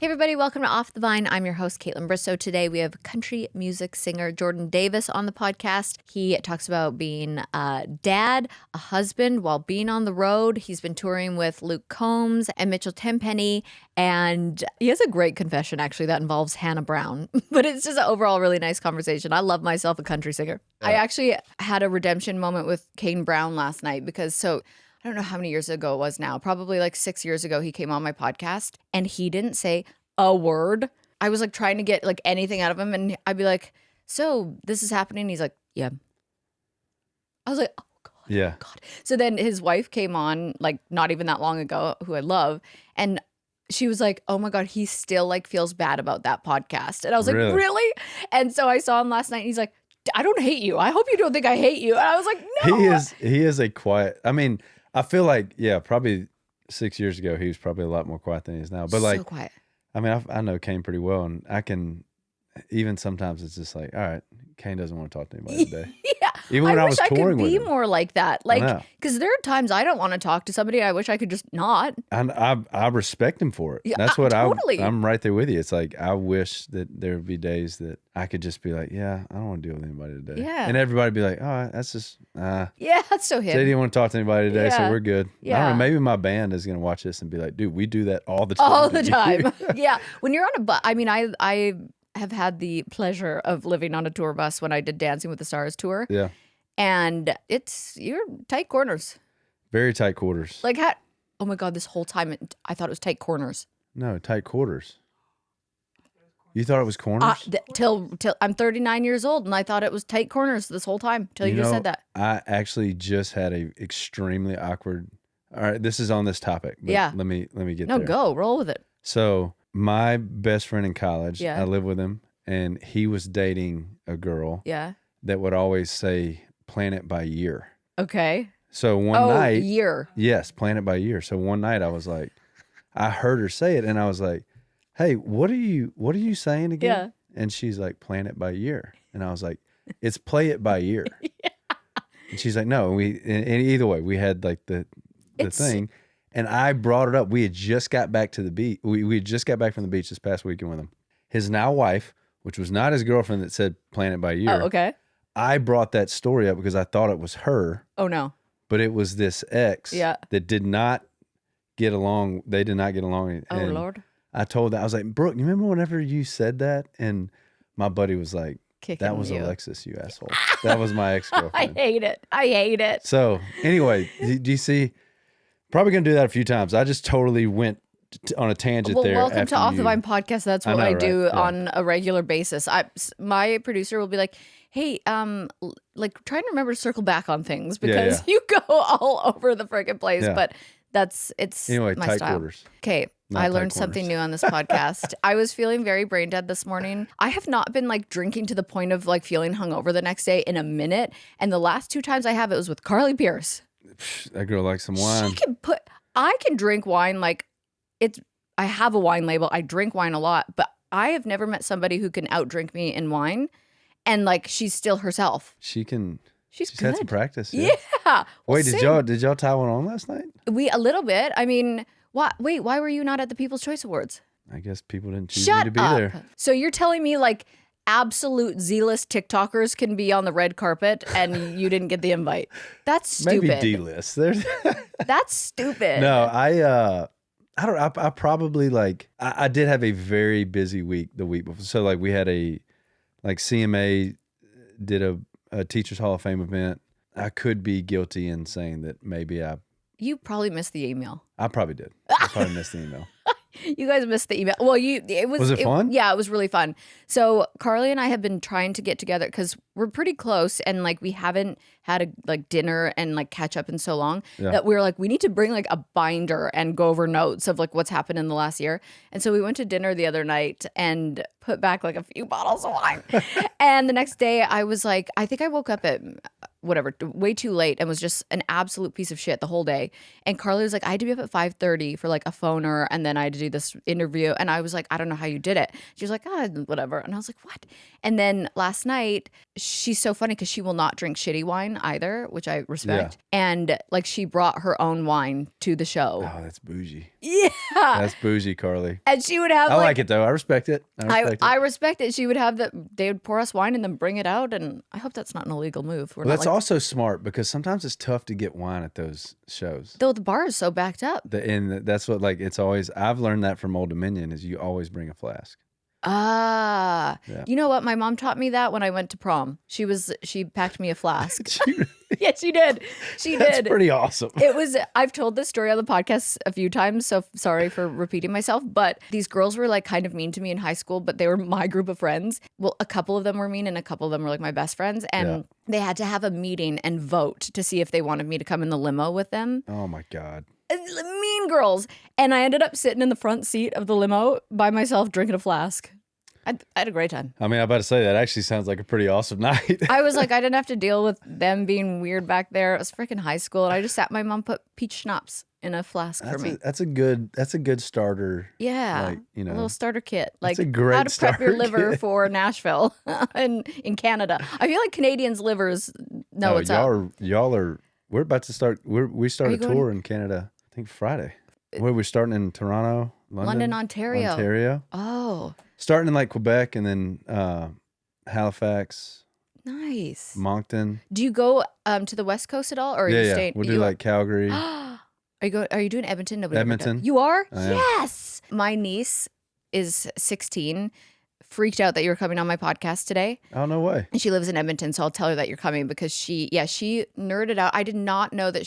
everybody, welcome to Off the Vine. I'm your host, Kaitlyn Bristowe. Today we have country music singer Jordan Davis on the podcast. He talks about being a dad, a husband while being on the road. He's been touring with Luke Combs and Mitchell Tenpenny, and he has a great confession actually that involves Hannah Brown. But it's just an overall really nice conversation. I love myself a country singer. I actually had a redemption moment with Kane Brown last night because I don't know how many years ago it was now. Probably like 6 years ago, he came on my podcast and he didn't say a word. I was like trying to get like anything out of him and I'd be like, so this is happening? He's like, yeah. I was like, oh God. Yeah. Oh God. So then his wife came on like not even that long ago, who I love. And she was like, oh my God, he still like feels bad about that podcast. And I was like, really? And so I saw him last night and he's like, I don't hate you. I hope you don't think I hate you. And I was like, no. He is a quiet, I mean, I feel like, yeah, probably 6 years ago, he was probably a lot more quiet than he is now. But like, so quiet. I mean, I know Kane pretty well, and I can, even sometimes it's just like, all right, Kane doesn't want to talk to anybody today. Yeah. Even when I was touring with him. I wish I could be more like that. Like, because there are times I don't want to talk to somebody. I wish I could just not. And I respect him for it. Yeah, that's what totally. I'm right there with you. It's like, I wish that there would be days that I could just be like, yeah, I don't want to deal with anybody today. Yeah. And everybody be like, oh, that's just, yeah, that's so him. They didn't want to talk to anybody today, so Yeah. we're good. Yeah. I don't know, maybe my band is going to watch this and be like, dude, we do that all the time. All the time. Yeah. When you're on a bus, I mean, I have had the pleasure of living on a tour bus when I did Dancing with the Stars tour. Yeah. And you're tight corners. Very tight quarters. Like, oh my God, this whole time I thought it was tight corners. No, tight quarters. You thought it was corners? Till I'm 39 years old and I thought it was tight corners this whole time till you just said that. I actually just had a extremely awkward. All right, this is on this topic. But yeah. Let me get No, there. go roll with it. So my best friend in college, Yeah. I lived with him, and he was dating a girl. Yeah. That would always say plan it by year. Okay. So one night. Year. Yes, plan it by year. So one night I was like, I heard her say it, and I was like, hey, what are you saying again? Yeah. And she's like, plan it by year. And I was like, it's play it by year. Yeah. And she's like, no. And either way, we had like the thing. And I brought it up. We had just got back to the beach. We had just got back from the beach this past weekend with him. His now wife, which was not his girlfriend that said plan it by year. Oh, okay. I brought that story up because I thought it was her. Oh, no. But it was this ex that did not get along. They did not get along. Oh, Lord. I told that. I was like, Brooke, you remember whenever you said that? And my buddy was like, that was Alexis, you asshole. That was my ex-girlfriend. I hate it. So anyway, do you see? Probably going to do that a few times. I just totally went on a tangent there. Welcome to Off the Vine podcast. That's what I do on a regular basis. My producer will be like, hey, like trying to remember to circle back on things because you go all over the freaking place. Yeah. But it's anyway, my tight style. Quarters. Okay. I learned something new on this podcast. I was feeling very brain dead this morning. I have not been like drinking to the point of like feeling hungover the next day in a minute. And the last 2 times I have, it was with Carly Pierce. That girl likes some wine. I can drink wine like I have a wine label. I drink wine a lot, but I have never met somebody who can outdrink me in wine. And like, she's still herself. She's good. had some practice. Yeah. Wait, did y'all tie one on last night? A little bit. I mean, why were you not at the People's Choice Awards? I guess people didn't choose me to be there. So you're telling me like absolute Z-list TikTokers can be on the red carpet and you didn't get the invite? That's stupid. Maybe D-list. That's stupid. No, I don't. I probably like. I did have a very busy week the week before. So like we had CMA did a Teachers Hall of Fame event. I could be guilty in saying that maybe You probably missed the email. I probably did. I probably missed the email. You guys missed the email. Well, was it fun? Yeah, it was really fun. So Carly and I have been trying to get together because we're pretty close, and like we haven't had a like dinner and like catch up in so long that we were like, we need to bring like a binder and go over notes of like what's happened in the last year. And so we went to dinner the other night and put back like a few bottles of wine. And the next day I was like, I think I woke up at whatever, way too late and was just an absolute piece of shit the whole day. And Carly was like, I had to be up at 5:30 for like a phoner, and then I had to do this interview. And I was like, I don't know how you did it. She was like, whatever. And I was like, what? And then last night, she's so funny because she will not drink shitty wine either, which I respect. Yeah. And like she brought her own wine to the show. Oh, that's bougie. Yeah. That's bougie, Carly. And she would have I like it though. I respect it. I respect it. She would have they would pour us wine and then bring it out. And I hope that's not an illegal move. Well, that's also smart because sometimes it's tough to get wine at those shows. Though the bar is so backed up. And that's what, like, it's always, I've learned that from Old Dominion is you always bring a flask. Yeah. You know what? My mom taught me that when I went to prom. She packed me a flask. Yeah, she did. She did. That's pretty awesome. I've told this story on the podcast a few times, so sorry for repeating myself, but these girls were like kind of mean to me in high school, but they were my group of friends. Well, a couple of them were mean and a couple of them were like my best friends. And they had to have a meeting and vote to see if they wanted me to come in the limo with them. Oh my God. Mean girls. And I ended up sitting in the front seat of the limo by myself drinking a flask. I had a great time. I mean, I'm about to say that actually sounds like a pretty awesome night. I was like, I didn't have to deal with them being weird back there. It was freaking high school, and I just sat. My mom put peach schnapps in a flask for me. That's a good starter. Yeah, like, a little starter kit. Like that's a great how to prep your liver for Nashville in Canada. I feel like Canadians' livers know what's up. Y'all are. We're about to start. We start a tour in Canada. I think Friday. We're starting in Toronto, London, Ontario. Oh. Starting in like Quebec and then Halifax. Nice. Moncton. Do you go to the West Coast at all, or are you staying? We'll do like Calgary. Are you doing Edmonton? Nobody Edmonton. You are? Yes. My niece is 16. Freaked out that you were coming on my podcast today. Oh, no way. And she lives in Edmonton, so I'll tell her that you're coming because she nerded out. I did not know that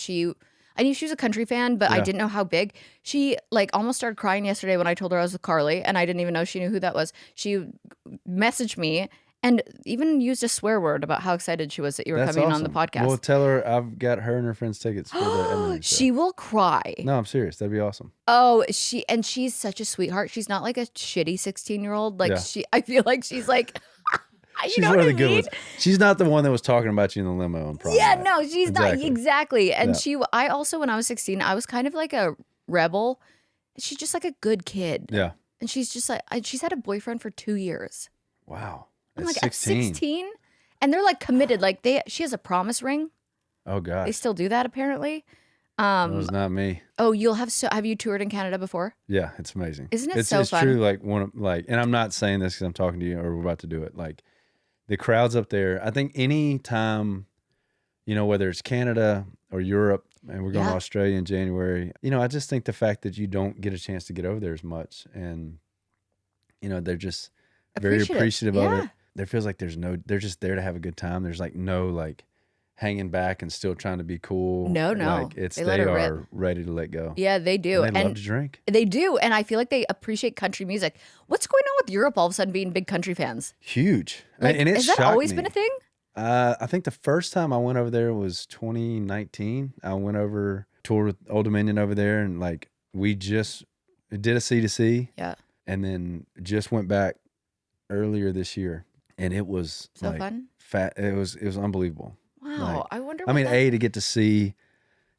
I knew she was a country fan, but I didn't know how big. She like almost started crying yesterday when I told her I was with Carly, and I didn't even know she knew who that was. She messaged me and even used a swear word about how excited she was that you were coming on the podcast. Well, tell her I've got her and her friends tickets for the Edmonton show. She will cry. No, I'm serious. That'd be awesome. Oh, she's such a sweetheart. She's not like a shitty 16-year-old. Like I feel like she's like. She's one of the good ones. She's not the one that was talking about you in the limo on prom. Yeah, no, she's not. Exactly. And I also, when I was 16, I was kind of like a rebel. She's just like a good kid. Yeah. And she's just like, she's had a boyfriend for 2 years. Wow. I'm like, at 16? And they're like committed. Like she has a promise ring. Oh, God. They still do that apparently. That was not me. Oh, have you toured in Canada before? Yeah, it's amazing. Isn't it so fun? It's true. And I'm not saying this because I'm talking to you or we're about to do it. Like, the crowds up there, I think any time, whether it's Canada or Europe, and we're going to Australia in January, I just think the fact that you don't get a chance to get over there as much, and, they're just very appreciative of it. There feels like they're just there to have a good time. There's like no like hanging back and still trying to be cool. No. Like they are ready to let go. Yeah, they do. And they love to drink. They do. And I feel like they appreciate country music. What's going on with Europe all of a sudden being big country fans? Huge. Like, and it's has that always been a thing? I think the first time I went over there was 2019. I went over, toured with Old Dominion over there, and like we just did a C2C. Yeah. And then just went back earlier this year. And it was so like fun. It was unbelievable. Wow, like, I wonder. To get to see,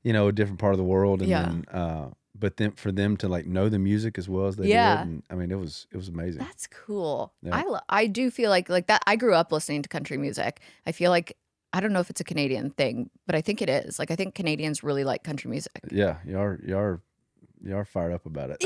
a different part of the world, and then, but then for them to like know the music as well as they did, and I mean, it was amazing. That's cool. Yeah. I do feel like that. I grew up listening to country music. I feel like I don't know if it's a Canadian thing, but I think it is. Like I think Canadians really like country music. Yeah, you are fired up about it.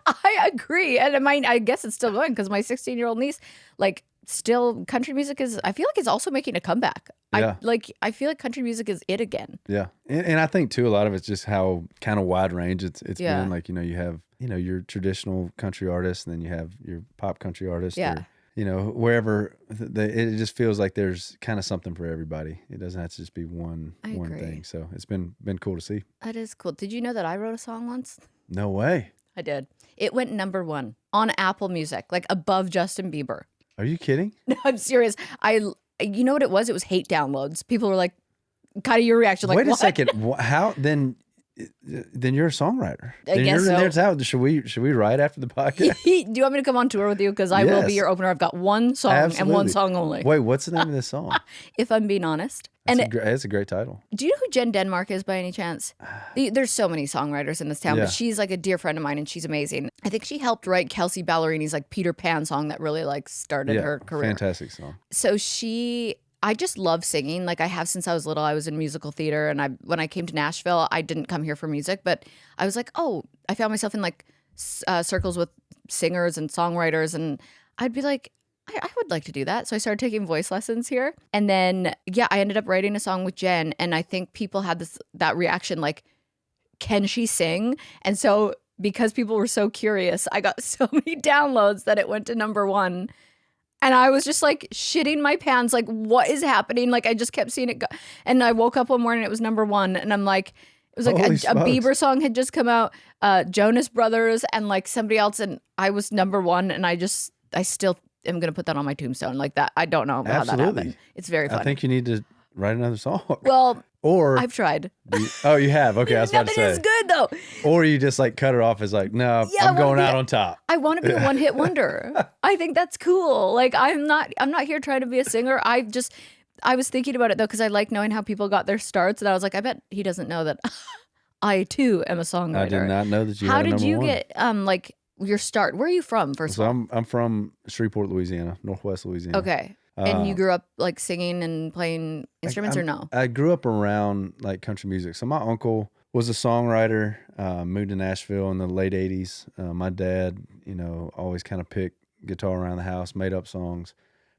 I agree, and I guess it's still going because my 16-year-old niece like. Still, country music I feel like it's also making a comeback. Yeah. I feel like country music is it again. Yeah. And I think too, a lot of it's just how kind of wide range it's been. Like, you have, your traditional country artists, and then you have your pop country artists. Yeah. Or, wherever it just feels like there's kind of something for everybody. It doesn't have to just be one thing. So it's been cool to see. That is cool. Did you know that I wrote a song once? No way. I did. It went #1 on Apple Music, like above Justin Bieber. Are you kidding? No, I'm serious. You know what it was? It was hate downloads. People were like, kind of your reaction. Like, wait a second. How then? then you're a songwriter. I Then guess you're in there so. to should we write after the podcast? Do you want me to come on tour with you? Because I will be Yes. your opener. I've got one song and one Absolutely. song only. Wait, what's the name of this song? If I'm being honest. That's a great title. Do you know who Jen Denmark is by any chance? There's so many songwriters in this town, Yeah. but she's like a dear friend of mine and she's amazing. I think she helped write Kelsey Ballerini's like Peter Pan song that really like started her career. Fantastic song. So I just love singing. Like I have since I was little. I was in musical theater, and when I came to Nashville, I didn't come here for music, but I was like, oh, I found myself in like circles with singers and songwriters, and I'd be like, I would like to do that. So I started taking voice lessons here, and then I ended up writing a song with Jen, and I think people had that reaction like, can she sing? And so because people were so curious, I got so many downloads that it went to #1. And I was just like shitting my pants, like, what is happening? Like, I just kept seeing it go. And I woke up one morning, it was #1. And I'm like, it was like a Bieber song had just come out, Jonas Brothers, and like somebody else. And I was #1. And I still am going to put that on my tombstone like that. I don't know how that happened. It's very funny. I think you need to write another song. Well, or I've tried. You have? Okay, I was about to Nothing say. is good though. Or you just like cut her off as like, no, I'm going out on top. I want to be a one-hit wonder. I think that's cool. Like I'm not here trying to be a singer. I was thinking about it though because I like knowing how people got their starts, and I was like, I bet he doesn't know that I too am a songwriter. I did not know that you. How had a did you #1. get like your start? Where are you from? First of all, I'm from Shreveport, Louisiana, Northwest Louisiana. okay. And you grew up like singing and playing instruments, or no? I grew up around like country music. So my uncle was a songwriter. Moved to Nashville in the late '80s. My dad, always kind of picked guitar around the house, made up songs.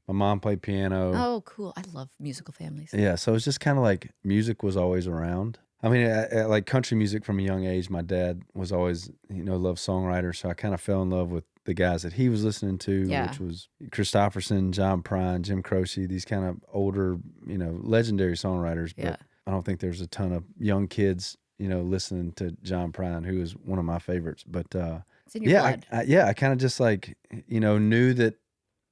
My mom played piano. Oh, cool! I love musical families. Yeah, so it's just kind of like music was always around. I mean, I like country music from a young age. My dad was always, loved songwriters, so I kind of fell in love with the guys that he was listening to, which was Christopherson, John Prine, Jim Croce, these kind of older, legendary songwriters. But I don't think there's a ton of young kids, listening to John Prine, who is one of my favorites. But it's in your blood. I kind of just like, knew that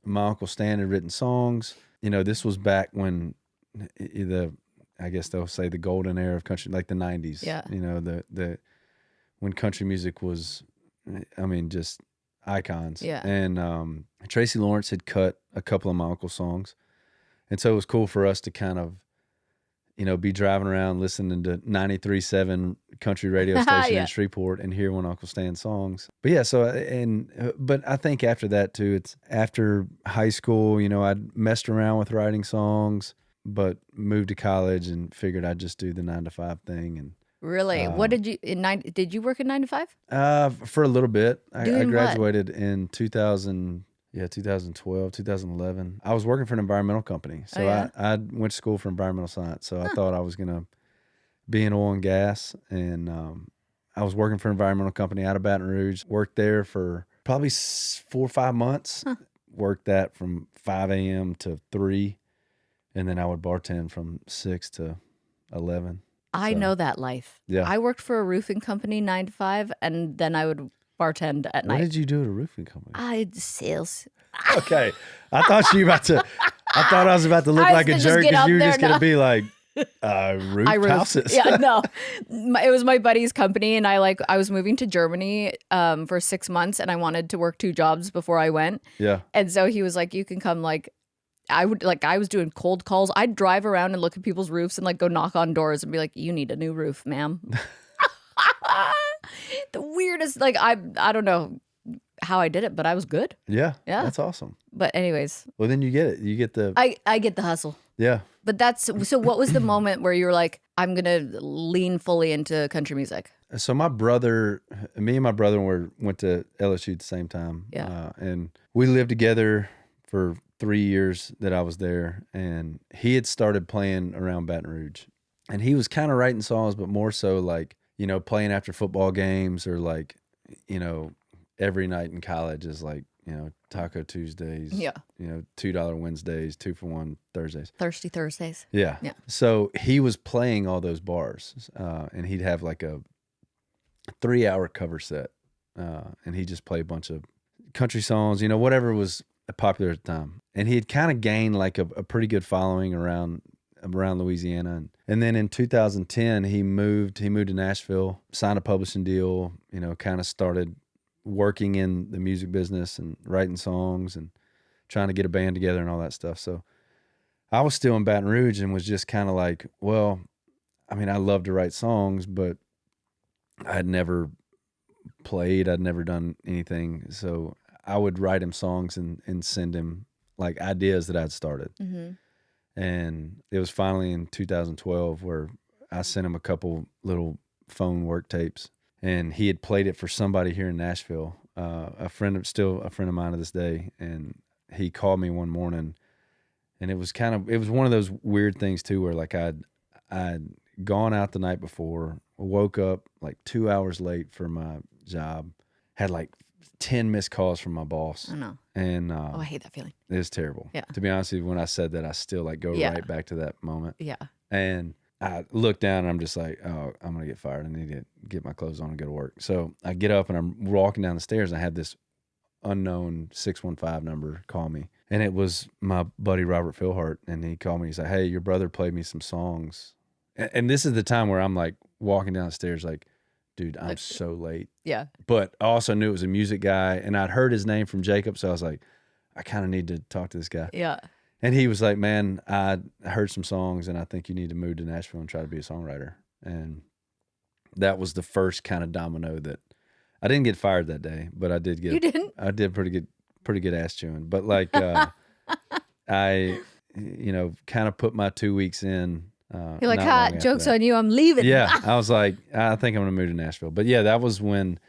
my Uncle Stan had written songs. This was back when I guess they'll say the golden era of country, like the 90s. Yeah. The when country music was, just icons. Yeah. And Tracy Lawrence had cut a couple of my uncle's songs. And so it was cool for us to kind of, be driving around listening to 93.7 country radio station in Shreveport and hear one of Uncle Stan's songs. But yeah, but I think after that too, it's after high school, I'd messed around with writing songs, but moved to college and figured I'd just do the 9-to-5 thing. And really, what did you work at 9 to 5? For a little bit. I Doing graduated in 2012, 2011. I was working for an environmental company. So I went to school for environmental science. So I thought I was going to be in oil and gas. And I was working for an environmental company out of Baton Rouge. Worked there for probably 4 or 5 months. Worked that from 5 a.m. to 3. And then I would bartend from 6 to 11. I know that life. Yeah. I worked for a roofing company 9 to 5, and then I would bartend at night. What did you do at a roofing company? I did sales. Okay. I thought I was about to look like a jerk because you were just going to be like, roof houses. Yeah, no. It was my buddy's company, and I was moving to Germany for 6 months, and I wanted to work 2 jobs before I went. Yeah. And so he was like, you can come I was doing cold calls. I'd drive around and look at people's roofs and like go knock on doors and be like, you need a new roof, ma'am. The weirdest, I don't know how I did it, but I was good. Yeah. Yeah. That's awesome. But anyways. Well, then you get it. You get the. I get the hustle. Yeah. But so what was the moment where you were like, I'm going to lean fully into country music? So me and my brother went to LSU at the same time. Yeah. And we lived together for 3 years that I was there, and he had started playing around Baton Rouge, and he was kind of writing songs, but more so like, playing after football games, or like, every night in college is like, Taco Tuesdays, $2 Wednesdays, 2 for $1 Thursdays, Thirsty Thursdays. Yeah. So he was playing all those bars, and he'd have like a 3-hour cover set, and he'd just play a bunch of country songs, whatever was popular at the time. And he had kind of gained like a pretty good following around around Louisiana. And then in 2010, he moved to Nashville, signed a publishing deal, kind of started working in the music business and writing songs and trying to get a band together and all that stuff. So I was still in Baton Rouge and was just kind of like, well, I mean, I love to write songs, but I'd never played. I'd never done anything. So I would write him songs and send him like ideas that I'd started. Mm-hmm. And it was finally in 2012 where I sent him a couple little phone work tapes, and he had played it for somebody here in Nashville, still a friend of mine to this day. And he called me one morning, and it was one of those weird things too, where like I'd gone out the night before, woke up like 2 hours late for my job, had like 10 missed calls from my boss. I know. And I hate that feeling. It's terrible. Yeah. To be honest with you, when I said that, I still like go right back to that moment. Yeah. And I look down and I'm just like, oh, I'm going to get fired. I need to get my clothes on and go to work. So I get up and I'm walking down the stairs, and I had this unknown 615 number call me. And it was my buddy Robert Philhart. And he called me. He's like, hey, your brother played me some songs. And this is the time where I'm like walking down the stairs like, dude, I'm so late. Yeah. But I also knew it was a music guy, and I'd heard his name from Jacob. So I was like, I kind of need to talk to this guy. Yeah. And he was like, man, I heard some songs, and I think you need to move to Nashville and try to be a songwriter. And that was the first kind of domino that I didn't get fired that day, but I did get. You didn't? I did pretty good ass chewing. But like, I, kind of put my 2 weeks in. You're like, ha, joke's on you, I'm leaving. Yeah, I was like, I think I'm going to move to Nashville. But yeah, that was when,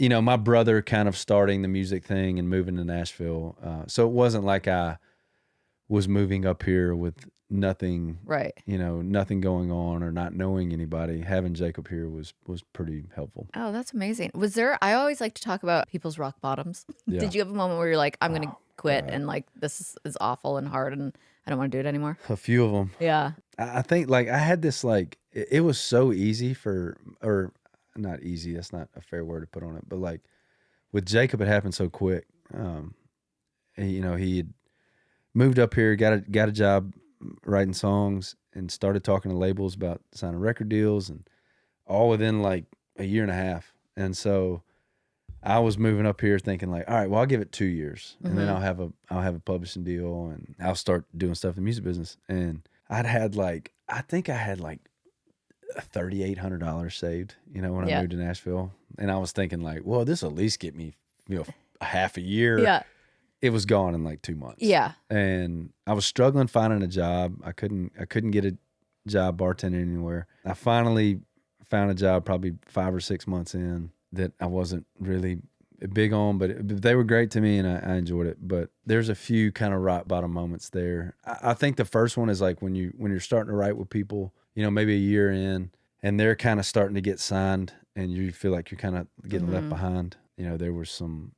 my brother kind of starting the music thing and moving to Nashville. So it wasn't like I was moving up here with nothing, right? Nothing going on or not knowing anybody. Having Jacob here was pretty helpful. Oh, that's amazing. I always like to talk about people's rock bottoms. Yeah. Did you have a moment where you're like, I'm going to quit and like, this is awful and hard and I don't want to do it anymore? A few of them. Yeah. I think like I had this like, it was so easy or not easy, that's not a fair word to put on it, but like with Jacob, it happened so quick. He had moved up here, got a job writing songs, and started talking to labels about signing record deals, and all within like a year and a half. And so I was moving up here thinking like, all right, well, I'll give it 2 years, and then I'll have a publishing deal, and I'll start doing stuff in the music business. And I think I had like $3,800 saved, when I moved to Nashville. And I was thinking like, well, this will at least get me, a half a year. Yeah. It was gone in like 2 months. Yeah. And I was struggling finding a job. I couldn't get a job bartending anywhere. I finally found a job probably 5 or 6 months in that I wasn't really big on, but they were great to me and I enjoyed it. But there's a few kind of rock bottom moments there. I think the first one is like when you're starting to write with people, maybe a year in, and they're kind of starting to get signed and you feel like you're kind of getting left behind. There were some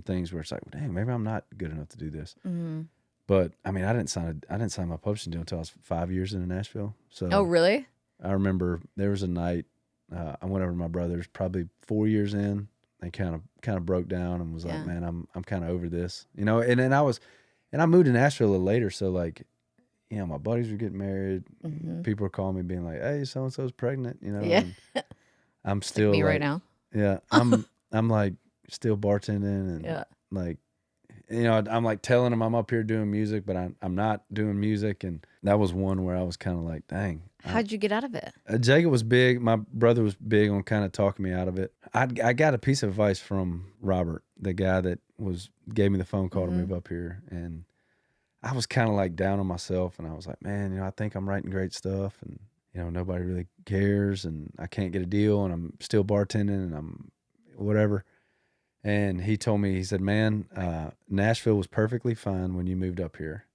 things where it's like, well, dang, maybe I'm not good enough to do this. Mm-hmm. But I mean, I didn't sign my publishing deal until I was 5 years into Nashville. So oh, really? I remember there was a night I went over to my brother's, probably 4 years in. They kind of broke down and was like, man, I'm kind of over this, and then I moved to Nashville a little later. So like, my buddies were getting married. Mm-hmm. People were calling me being like, hey, so-and-so's pregnant, Yeah. And I'm still like me like, right now. Yeah. I'm like still bartending and like, I'm like telling them I'm up here doing music, but I'm not doing music. And that was one where I was kind of like, dang. How'd you get out of it? Jacob was big. My brother was big on kind of talking me out of it. I got a piece of advice from Robert, the guy that gave me the phone call to move up here. And I was kind of like down on myself. And I was like, man, I think I'm writing great stuff. And, nobody really cares. And I can't get a deal. And I'm still bartending and I'm whatever. And he told me, he said, man, Nashville was perfectly fine when you moved up here.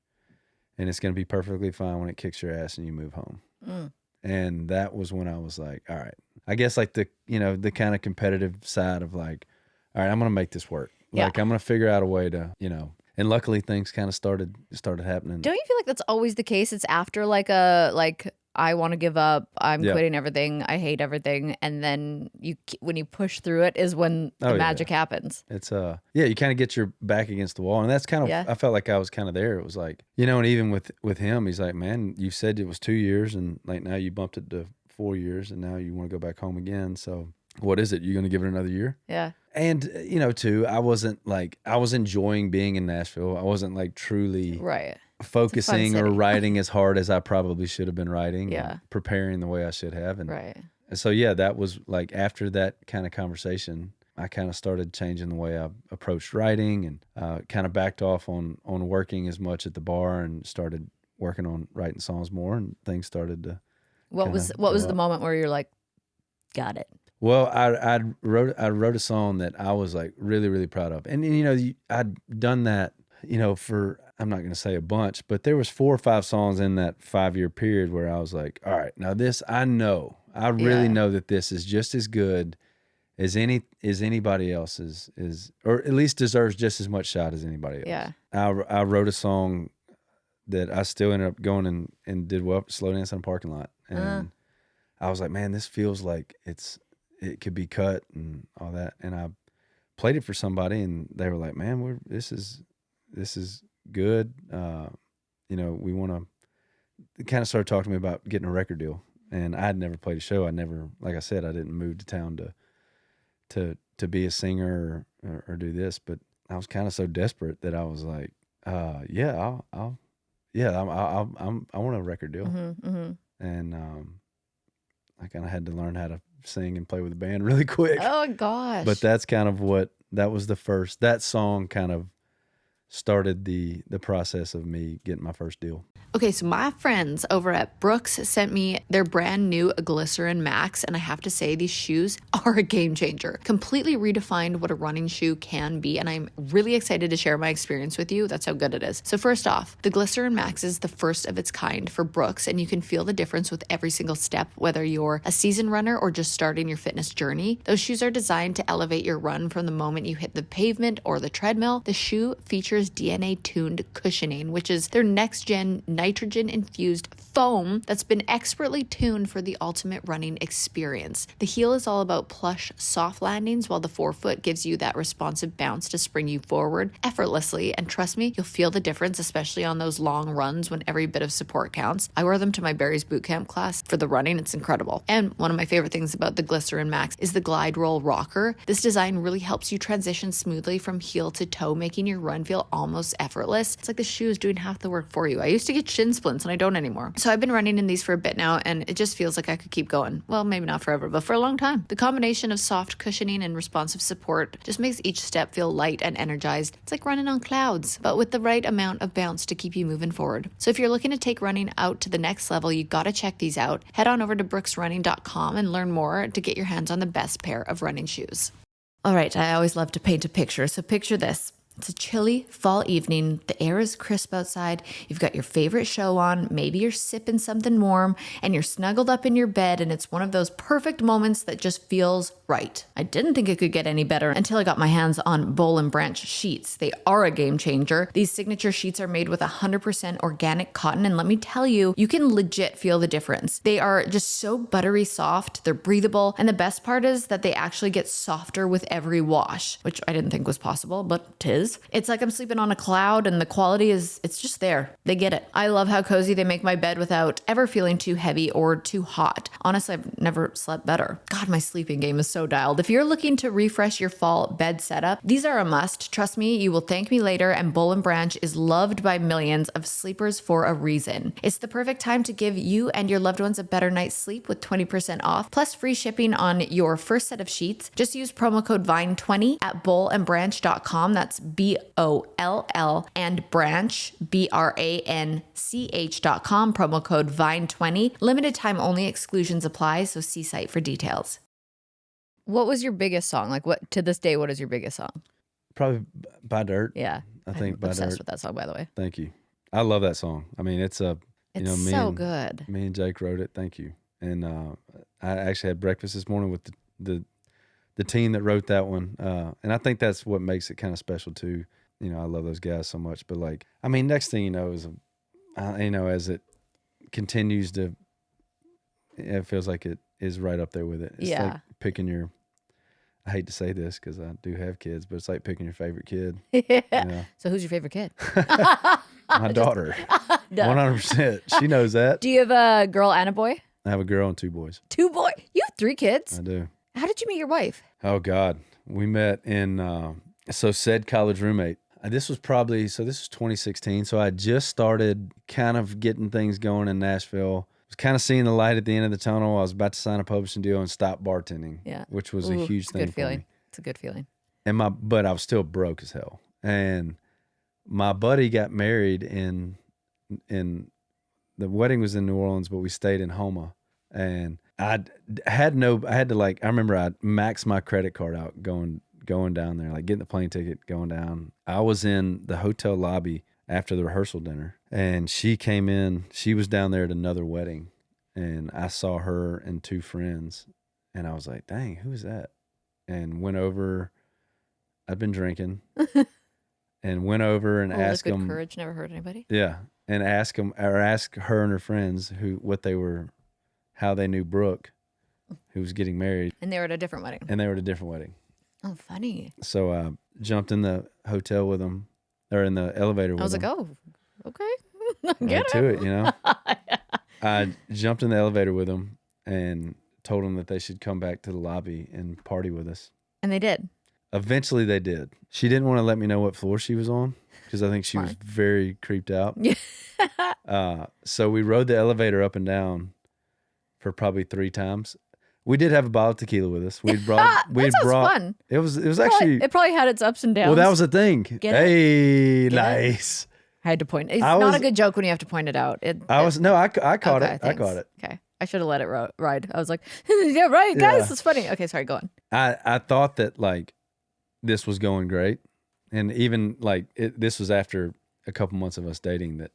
And it's going to be perfectly fine when it kicks your ass and you move home. Mm. And that was when I was like, all right, I guess like the kind of competitive side of like, all right, I'm going to make this work. Like I'm going to figure out a way to, and luckily things kind of started happening. Don't you feel like that's always the case? It's after I want to give up. I'm Yeah. quitting everything. I hate everything. And then when you push through it is when the magic happens. It's you kind of get your back against the wall, and that's kind of I felt like I was kind of there. It was like, and even with him, he's like, man, you said it was 2 years, and like now you bumped it to 4 years, and now you want to go back home again. So what is it? You going to give it another year? Yeah. And too, I was enjoying being in Nashville. I wasn't like truly focusing or writing as hard as I probably should have been writing. Yeah. Preparing the way I should have. And And so, that was like after that kind of conversation, I kind of started changing the way I approached writing, and kind of backed off on working as much at the bar and started working on writing songs more, and things started to. What was the moment where you're like, got it? Well, I wrote a song that I was like really, really proud of. And I'd done that, for, I'm not going to say a bunch, but there was 4 or 5 songs in that 5-year period where I was like, all right, now this, I really know that this is just as good as anybody else's, or at least deserves just as much shot as anybody else. Yeah. I wrote a song that I still ended up going and did well, slow dance in a parking lot. And I was like, man, this feels like it could be cut and all that. And I played it for somebody, and they were like, man, this is good. We want to. They kind of started talking to me about getting a record deal, and I had never played a show. Like I said, I didn't move to town to be a singer or do this, but I was kind of so desperate that I was like, I want a record deal. And I kind of had to learn how to sing and play with a band really quick. Oh gosh. But that's kind of that was that song kind of started the process of me getting my first deal. Okay, so my friends over at Brooks sent me their brand new Glycerin Max, and I have to say these shoes are a game changer. Completely redefined what a running shoe can be, and I'm really excited to share my experience with you. That's how good it is. So first off, the Glycerin Max is the first of its kind for Brooks, and you can feel the difference with every single step, whether you're a seasoned runner or just starting your fitness journey. Those shoes are designed to elevate your run from the moment you hit the pavement or the treadmill. The shoe features DNA-tuned cushioning, which is their next-gen nitrogen-infused foam that's been expertly tuned for the ultimate running experience. The heel is all about plush, soft landings, while the forefoot gives you that responsive bounce to spring you forward effortlessly. And trust me, you'll feel the difference, especially on those long runs when every bit of support counts. I wear them to my Barry's Bootcamp class for the running. It's incredible. And one of my favorite things about the Glycerin Max is the Glide Roll Rocker. This design really helps you transition smoothly from heel to toe, making your run feel almost effortless. It's like the shoe is doing half the work for you. I used to get shin splints and I don't anymore. So I've been running in these for a bit now, and it just feels like I could keep going. Well, maybe not forever, but for a long time. The combination of soft cushioning and responsive support just makes each step feel light and energized. It's like running on clouds, but with the right amount of bounce to keep you moving forward. So if you're looking to take running out to the next level, you gotta check these out. Head on over to brooksrunning.com and learn more to get your hands on the best pair of running shoes. All right, I always love to paint a picture, so picture this. It's a chilly fall evening. The air is crisp outside. You've got your favorite show on. Maybe you're sipping something warm and you're snuggled up in your bed, and it's one of those perfect moments that just feels right. I didn't think it could get any better until I got my hands on Boll and Branch sheets. They are a game changer. These signature sheets are made with 100% organic cotton, and let me tell you, you can legit feel the difference. They are just so buttery soft. They're breathable, and the best part is that they actually get softer with every wash, which I didn't think was possible, but 'tis. It's like I'm sleeping on a cloud, and the quality it's just there. They get it. I love how cozy they make my bed without ever feeling too heavy or too hot. Honestly, I've never slept better. God, my sleeping game is so dialed. If you're looking to refresh your fall bed setup, these are a must. Trust me, you will thank me later, and Boll and Branch is loved by millions of sleepers for a reason. It's the perfect time to give you and your loved ones a better night's sleep with 20% off, plus free shipping on your first set of sheets. Just use promo code VINE20 at bollandbranch.com. That's BOLL and Branch, BRANCH.com, promo code VINE20. Limited time only, exclusions apply, so see site for details. What was your biggest song? Like, what to this day, what is your biggest song? Probably By Dirt. Yeah. I think I'm By obsessed Dirt. with that song, by the way. Thank you. I love that song. I mean, it's so good. Me and Jake wrote it. Thank you. And I actually had breakfast this morning with the team that wrote that one. And I think that's what makes it kind of special too. I love those guys so much. But next thing you know is, as it continues to it feels like it is right up there with it. It's like picking your, I hate to say this because I do have kids, but it's like picking your favorite kid. Yeah. So who's your favorite kid? My daughter. 100%. She knows that. Do you have a girl and a boy? I have a girl and 2 boys. 2 boys? You have 3 kids? I do. How did you meet your wife? Oh, God. We met in, said college roommate. This was 2016. So I just started kind of getting things going in Nashville. Was kind of seeing the light at the end of the tunnel. I was about to sign a publishing deal and stop bartending, which was a huge thing good feeling. for me. It's a good feeling. But I was still broke as hell. And my buddy got married in the wedding was in New Orleans, but we stayed in Houma. And I remember I maxed my credit card out going down there, like getting the plane ticket, going down. I was in the hotel lobby after the rehearsal dinner, and she came in. She was down there at another wedding, and I saw her and 2 friends, and I was like, dang, who is that? And went over. I'd been drinking and went over and asked liquid them. Courage never hurt anybody. Yeah. And ask her and her friends how they knew Brooke, who was getting married. And they were at a different wedding. Oh, funny. So I jumped in the hotel with them, or in the elevator with them. I was like, oh, okay. Get to it, you know? I jumped in the elevator with them and told them that they should come back to the lobby and party with us. And they did. Eventually they did. She didn't want to let me know what floor she was on because I think she was very creeped out. Yeah. So we rode the elevator up and down for probably 3 times. We did have a bottle of tequila with us. That sounds fun. It was actually. It probably had its ups and downs. Well, that was the thing. Nice. I had to point. It's not a good joke when you have to point it out. I caught it. Thanks. I caught it. Okay. I should have let it ride. I was like, yeah, right, guys, it's funny. Okay, sorry, go on. I thought that like this was going great. And even like this was after a couple months of us dating that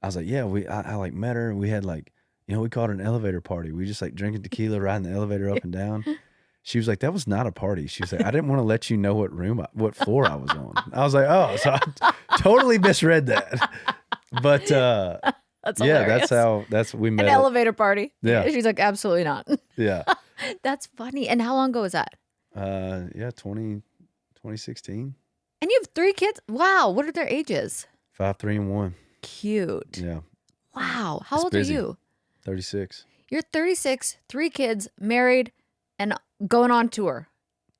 I was like, yeah, I like met her and we had like, we called it an elevator party. We just like drinking tequila, riding the elevator up and down. She was like, that was not a party. She was like, I didn't want to let you know what floor I was on. I was like, oh, so I totally misread that. But that's hilarious. that's we met. An elevator party. Yeah. She's like, absolutely not. Yeah. That's funny. And how long ago was that? 2016. And you have 3 kids? Wow. What are their ages? 5, 3, and 1. Cute. Yeah. Wow. How old are you? 36. You're 36, 3 kids, married, and going on tour.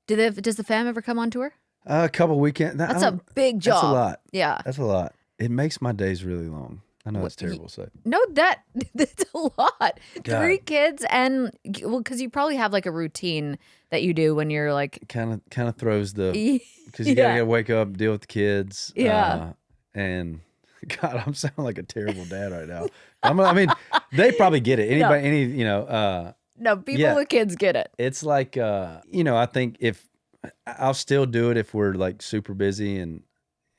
Does the fam ever come on tour? A couple weekends. That's a big job. That's a lot. Yeah. That's a lot. It makes my days really long. I know it's terrible to say. No, that's a lot. God. 3 kids because you probably have like a routine that you do when you're like. Kind of throws because you gotta wake up, deal with the kids. Yeah. And God, I'm sounding like a terrible dad right now. I mean, they probably get it. No, people with kids get it. It's like, I think if I'll still do it if we're like super busy and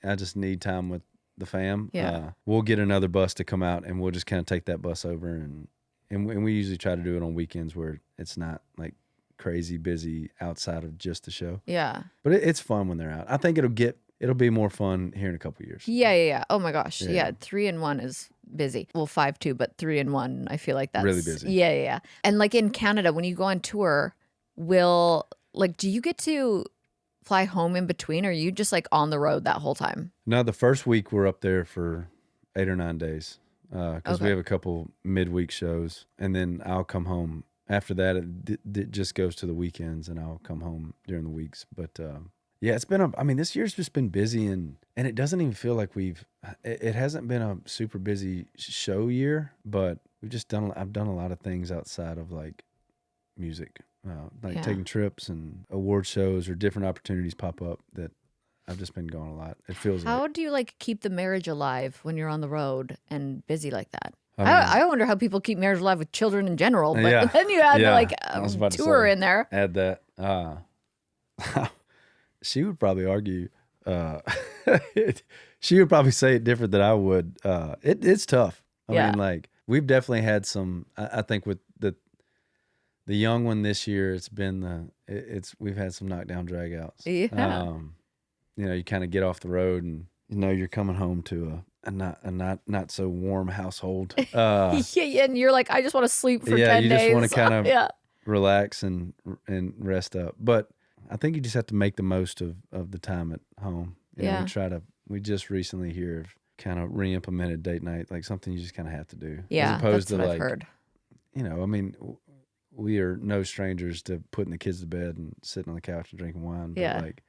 I just need time with the fam. Yeah. We'll get another bus to come out and we'll just kind of take that bus over and we usually try to do it on weekends where it's not like crazy busy outside of just the show. Yeah. But it's fun when they're out. I think it'll be more fun here in a couple of years. Yeah. Oh my gosh. Yeah. 3 and 1 is busy. Well, 5 too, but 3 and 1, I feel like that's really busy. Yeah. And like in Canada, when you go on tour, do you get to fly home in between, or are you just like on the road that whole time? No, the first week we're up there for 8 or 9 days because we have a couple midweek shows, and then I'll come home. After that, it just goes to the weekends, and I'll come home during the weeks. But yeah, it's been this year's just been busy, and it doesn't even feel like it hasn't been a super busy show year, but I've done a lot of things outside of like music. Taking trips and award shows or different opportunities pop up that I've just been going a lot. It feels How do you like keep the marriage alive when you're on the road and busy like that? I wonder how people keep marriage alive with children in general, but then you add a tour in there. Add that. She would probably argue. She would probably say it different than I would. It's tough. I mean, like we've definitely had some. I think with the young one this year, we've had some knockdown dragouts. Yeah. You kind of get off the road and you're coming home to a not so warm household. Yeah, and you're like, I just want to sleep for 10 days. You just want to kind of relax and rest up. But I think you just have to make the most of the time at home. We just recently here have kind of re-implemented date night, like something you just kind of have to do. Yeah, as opposed that's to what I've heard. I mean, we are no strangers to putting the kids to bed and sitting on the couch and drinking wine. But like,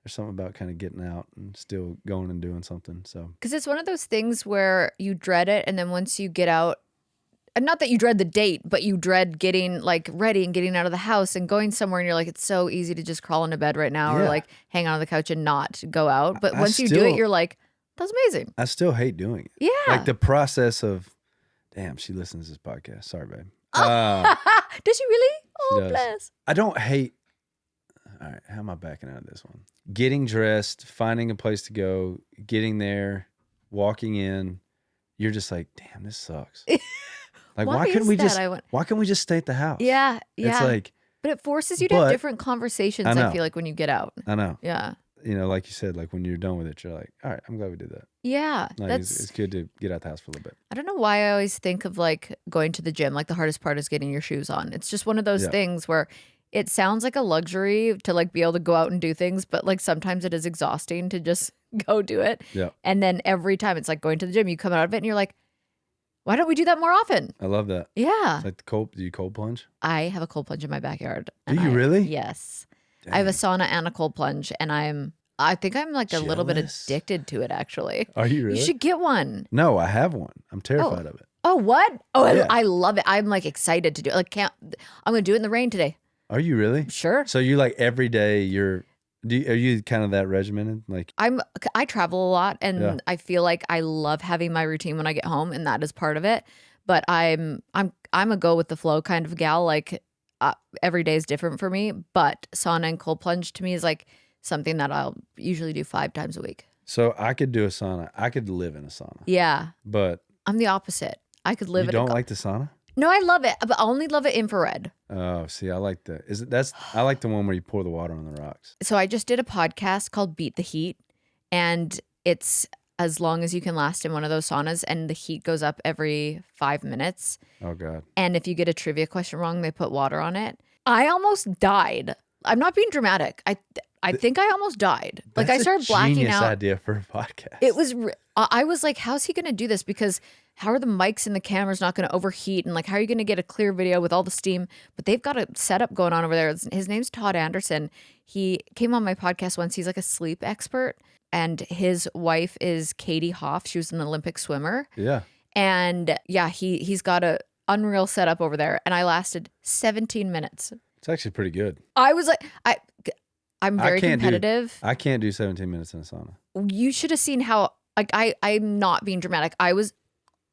there's something about kind of getting out and still going and doing something. So, because it's one of those things where you dread it, and then once you get out, and not that you dread the date, but you dread getting like ready and getting out of the house and going somewhere, and you're like, it's so easy to just crawl into bed right now or like hang out on the couch and not go out. But once you do it, you're like, that's amazing. I still hate doing it. Yeah. Like the process of, damn, she listens to this podcast. Sorry, babe. Does she really? Oh, does. bless. I don't hate. All right, how am I backing out of this one? Getting dressed, finding a place to go, getting there, walking in. You're just like, damn, this sucks. Like, why couldn't we just stay at the house? Yeah, yeah. It's like, but it forces you to have different conversations. I feel like when you get out. I know. Yeah. Like you said, like when you're done with it, you're like, all right, I'm glad we did that. Yeah, like, it's good to get out the house for a little bit. I don't know why I always think of like going to the gym. Like the hardest part is getting your shoes on. It's just one of those things where it sounds like a luxury to like be able to go out and do things, but like sometimes it is exhausting to just go do it. Yeah. And then every time it's like going to the gym, you come out of it and you're like, why don't we do that more often? I love that. Yeah. It's like do you cold plunge? I have a cold plunge in my backyard. Do you really? Yes. Dang. I have a sauna and a cold plunge, and I think I'm like a little bit addicted to it, actually. Are you really? You should get one. No, I have one. I'm terrified of it. Oh, what? Oh, yeah. I love it. I'm like excited to do it. Like, I'm going to do it in the rain today. Are you really? Sure. So you like every day are you kind of that regimented? Like I travel a lot, and I feel like I love having my routine when I get home, and that is part of it. But I'm a go with the flow kind of gal. Like every day is different for me, but sauna and cold plunge to me is like something that I'll usually do 5 times a week. So I could do a sauna. I could live in a sauna. Yeah. But I'm the opposite. I could live in You don't like the sauna? No, I love it, but I only love it infrared. Oh, see, I like I like the one where you pour the water on the rocks. So I just did a podcast called Beat the Heat, and it's as long as you can last in one of those saunas, and the heat goes up every 5 minutes. Oh, God. And if you get a trivia question wrong, they put water on it. I almost died. I'm not being dramatic. I think I almost died. Like I started blacking genius out. Idea for a podcast. It was. I was like, how's he going to do this? Because how are the mics and the cameras not going to overheat? And like, how are you going to get a clear video with all the steam? But they've got a setup going on over there. His name's Todd Anderson. He came on my podcast once. He's like a sleep expert. And his wife is Katie Hoff. She was an Olympic swimmer. Yeah. And yeah, he's got a unreal setup over there. And I lasted 17 minutes. It's actually pretty good. I was like, I'm very competitive. I can't do 17 minutes in a sauna. You should have seen how, like, I'm not being dramatic. I was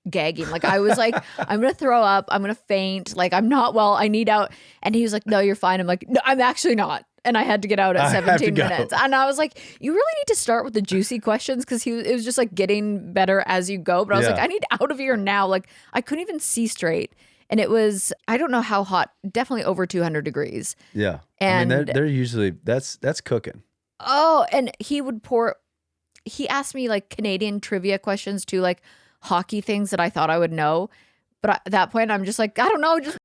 gagging. Like, I was like, I'm going to throw up. I'm going to faint. Like, I'm not well. I need out. And he was like, no, you're fine. I'm like, no, I'm actually not. And I had to get out at 17 minutes. And I was like, you really need to start with the juicy questions, because it was just like getting better as you go. But I was like, I need out of here now. Like, I couldn't even see straight. And it was, I don't know how hot, definitely over 200 degrees. Yeah. And I mean, they're usually, that's cooking. Oh, and he asked me like Canadian trivia questions too, like hockey things that I thought I would know. But at that point, I'm just like, I don't know, just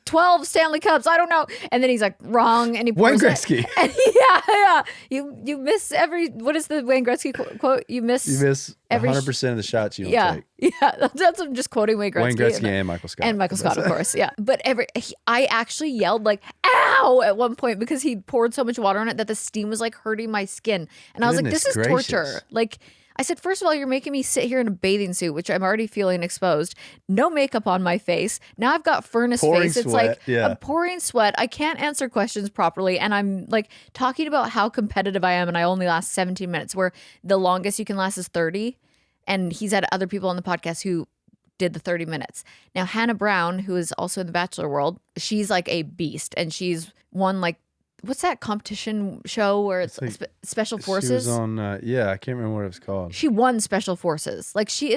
12 Stanley Cups, I don't know. And then he's like, wrong. And he Wayne Gretzky. And yeah. You miss what is the Wayne Gretzky quote? You miss 100% of the shots you don't take. Yeah, that's I'm just quoting Wayne Gretzky. Wayne Gretzky and Michael Scott. And Michael Scott, of course, yeah. But I actually yelled like, ow, at one point, because he poured so much water on it that the steam was like hurting my skin. And I was like, this is torture. Like, I said, first of all, you're making me sit here in a bathing suit, which I'm already feeling exposed. No makeup on my face. Now I've got furnace face. It's like I'm pouring sweat. I can't answer questions properly. And I'm like talking about how competitive I am, and I only last 17 minutes, where the longest you can last is 30. And he's had other people on the podcast who did the 30 minutes. Now, Hannah Brown, who is also in the Bachelor world, she's like a beast. And she's won like, what's that competition show where it's like, Special Forces? She was on, I can't remember what it was called. She won Special Forces. Like, she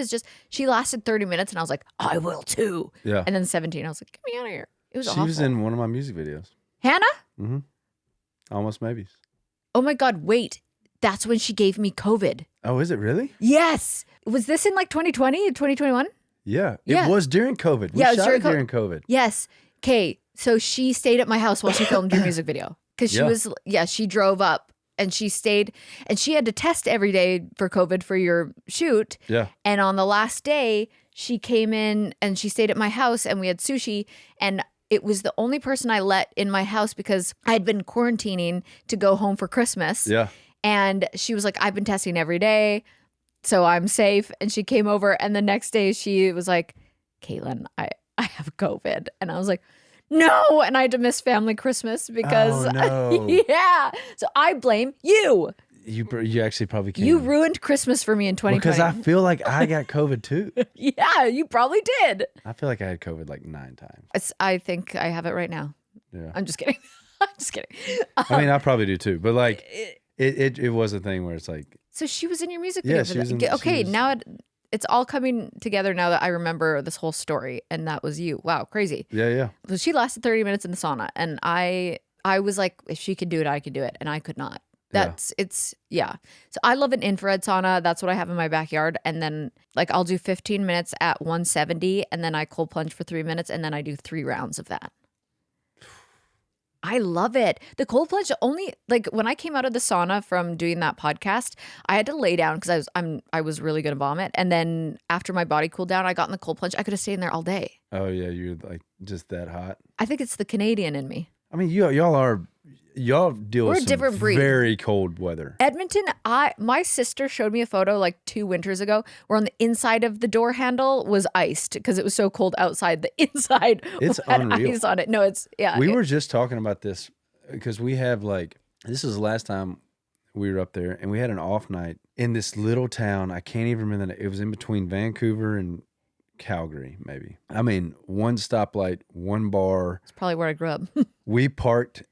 lasted 30 minutes, and I was like, I will too. Yeah. And then 17, I was like, get me out of here. It was awful. She was in one of my music videos. Hannah? Mm-hmm. Almost Maybes. Oh my God, wait. That's when she gave me COVID. Oh, is it really? Yes. Was this in like 2020, 2021? Yeah. Yeah. It was during COVID. We Yeah, it was shot during it during COVID. Yes. Okay. So she stayed at my house while she filmed your music video. Because she drove up and she stayed and she had to test every day for COVID for your shoot. Yeah. And on the last day, she came in and she stayed at my house and we had sushi. And it was the only person I let in my house because I had been quarantining to go home for Christmas. Yeah. And she was like, I've been testing every day, so I'm safe. And she came over and the next day she was like, Kaitlyn, I have COVID. And I was like, no. And I had to miss family Christmas because, yeah. So I blame you. You actually probably can. You ruined Christmas for me in 2020. Because I feel like I got COVID too. Yeah, you probably did. I feel like I had COVID like 9 times. I think I have it right now. Yeah. I'm just kidding. I'm just kidding. I mean, I probably do too. But like, it was a thing where it's like. So she was in your music video. Yeah, she was in, okay, now it's all coming together now that I remember this whole story. And that was you. Wow, crazy. Yeah, yeah. So she lasted 30 minutes in the sauna. And I was like, if she could do it, I could do it. And I could not. So I love an infrared sauna. That's what I have in my backyard. And then like I'll do 15 minutes at 170 and then I cold plunge for 3 minutes and then I do 3 rounds of that. I love it. The cold plunge only like when I came out of the sauna from doing that podcast, I had to lay down because I was really gonna vomit. And then after my body cooled down, I got in the cold plunge. I could have stayed in there all day. Oh yeah, you're like just that hot. I think it's the Canadian in me. I mean, y'all deal with some different breed. Very cold weather. Edmonton, my sister showed me a photo like 2 winters ago where on the inside of the door handle was iced because it was so cold outside. The inside it's had unreal. ice on it. No, it's We were just talking about this because we have like this is the last time we were up there and we had an off night in this little town. I can't even remember it was in between Vancouver and Calgary, maybe. I mean, one stoplight, one bar. It's probably where I grew up. We parked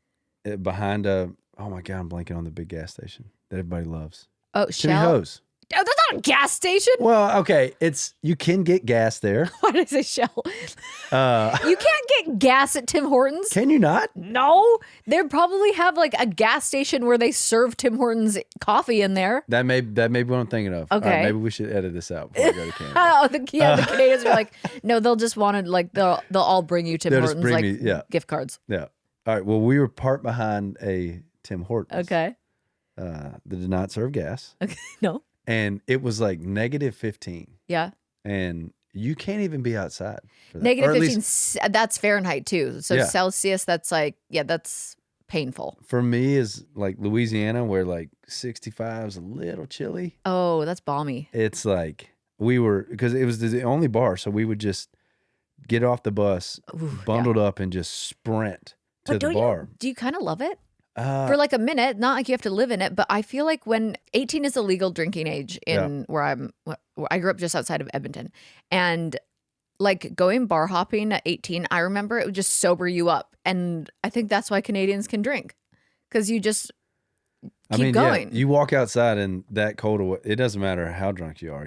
behind oh my God, I'm blanking on the big gas station that everybody loves. Oh, Timmy Shell? Ho's. Oh, that's not a gas station. Well, okay, you can get gas there. Why did I say Shell? You can't get gas at Tim Hortons. Can you not? No, they probably have like a gas station where they serve Tim Hortons coffee in there. That may be what I'm thinking of. Okay, all right, maybe we should edit this out before we go to Canada. Oh, the Canadians are like, no, they'll just want to like they'll all bring you Tim Hortons like gift cards. Yeah. All right. Well, we were parked behind a Tim Hortons. Okay. That did not serve gas. Okay. No. And it was like -15. Yeah. And you can't even be outside for that. -15, that's Fahrenheit too. So Celsius, that's like, that's painful. For me is like Louisiana where like 65 is a little chilly. Oh, that's balmy. It's like because it was the only bar. So we would just get off the bus, bundled up and just sprint to the bar. Do you kind of love it? For like a minute, not like you have to live in it, but I feel like when 18 is a legal drinking age in where I grew up just outside of Edmonton, and like going bar hopping at 18, I remember it would just sober you up, and I think that's why Canadians can drink because you just keep going. Yeah, you walk outside and that cold, it doesn't matter how drunk you are.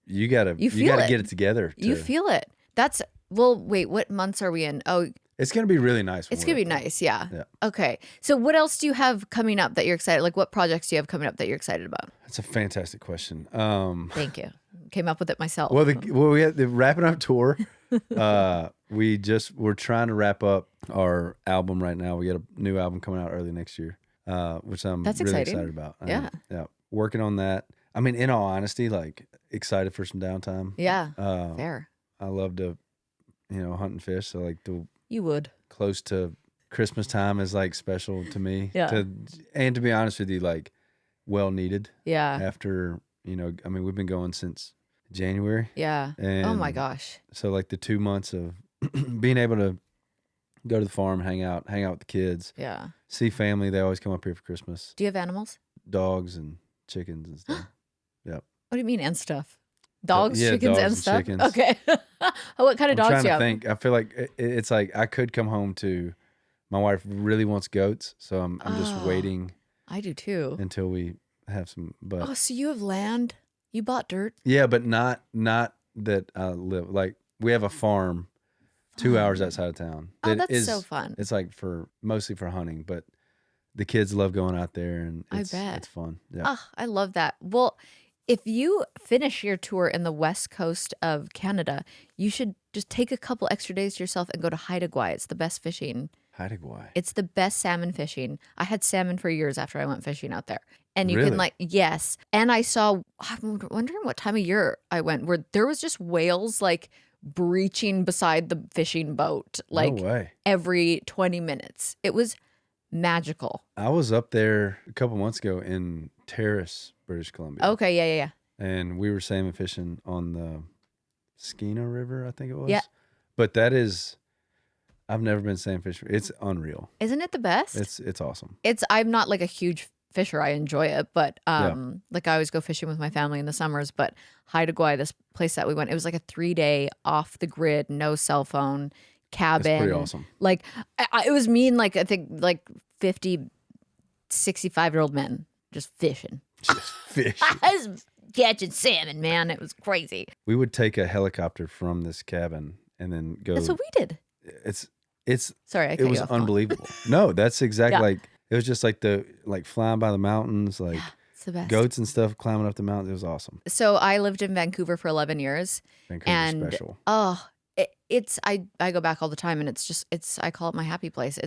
You gotta get it together. You feel it. Wait, what months are we in? Oh. It's going to be really nice. It's going to be nice, yeah. Okay. So what else do you have coming up that you're excited? Like what projects do you have coming up that you're excited about? That's a fantastic question. Thank you. Came up with it myself. Well, we had the wrapping up tour. We're trying to wrap up our album right now. We got a new album coming out early next year, which I'm really excited about. Yeah. Working on that. I mean, in all honesty, like excited for some downtime. Yeah. Fair. I love to, hunt and fish. So like you would. Close to Christmas time is like special to me. Yeah. And to be honest with you, like well needed. Yeah. After, we've been going since January. Yeah. And oh my gosh. So like the 2 months of being able to go to the farm, hang out with the kids. Yeah. See family. They always come up here for Christmas. Do you have animals? Dogs and chickens and stuff. Yep. What do you mean and stuff? Dogs, yeah, chickens, dogs and stuff? Chickens. Okay. What kind of dogs do you have? I'm trying to think. I feel like it's like I could come home to, my wife really wants goats, so I'm just waiting. I do too. Until we have some, but. So you have land? You bought dirt? Yeah, but not that I live, like we have a farm 2 hours outside of town. That's so fun. It's like mostly for hunting, but the kids love going out there, and I bet. it's fun. Yeah. Oh, I love that. Well, if you finish your tour in the west coast of Canada, you should just take a couple extra days to yourself and go to Haida Gwaii. It's the best fishing. Haida Gwaii. It's the best salmon fishing. I had salmon for years after I went fishing out there. And you Really? can yes. And I'm wondering what time of year I went where there was just whales like breaching beside the fishing boat No way. every 20 minutes. It was magical. I was up there a couple months ago in Terrace, British Columbia. Okay, yeah. And we were salmon fishing on the Skeena River, I think it was. Yeah. But I've never been salmon fishing. It's unreal. Isn't it the best? It's awesome. I'm not like a huge fisher. I enjoy it, but like I always go fishing with my family in the summers. But Haida Gwaii, this place that we went, it was like a 3-day off the grid, no cell phone cabin. It's pretty awesome. Like it was me and I think 50, 65-year-old men just fishing. Just fishing. I was catching salmon, man. It was crazy. We would take a helicopter from this cabin and then go. That's what we did. It's Sorry, it was unbelievable. No, that's exactly it was just like flying by the mountains, like it's the best. goats and stuff climbing up the mountains. It was awesome. So I lived in Vancouver for 11 years. Vancouver's special. Oh, I go back all the time, and it's I call it my happy place.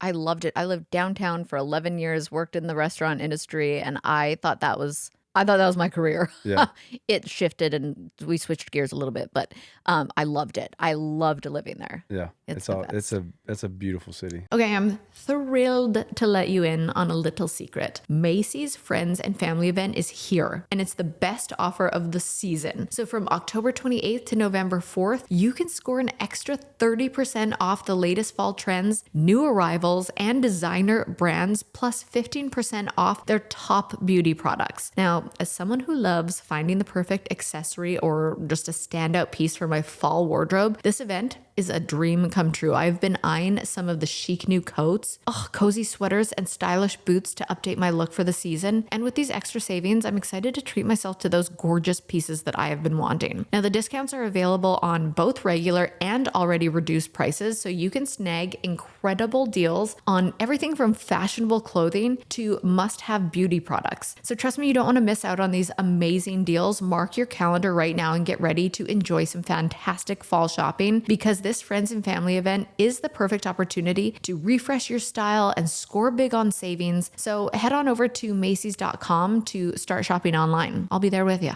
I loved it. I lived downtown for 11 years, worked in the restaurant industry, and I thought that was my career. Yeah. It shifted and we switched gears a little bit, but I loved it. I loved living there. Yeah. It's a beautiful city. Okay, I'm thrilled to let you in on a little secret. Macy's Friends and Family event is here, and it's the best offer of the season. So from October 28th to November 4th, you can score an extra 30% off the latest fall trends, new arrivals, and designer brands, plus 15% off their top beauty products. Now, as someone who loves finding the perfect accessory or just a standout piece for my fall wardrobe, this event is a dream come true. I've been eyeing some of the chic new coats, cozy sweaters, and stylish boots to update my look for the season. And with these extra savings, I'm excited to treat myself to those gorgeous pieces that I have been wanting. Now, the discounts are available on both regular and already reduced prices, so you can snag incredible deals on everything from fashionable clothing to must-have beauty products. So trust me, you don't want to miss out on these amazing deals. Mark your calendar right now and get ready to enjoy some fantastic fall shopping, because this Friends and Family event is the perfect opportunity to refresh your style and score big on savings. So head on over to Macys.com to start shopping online. I'll be there with you.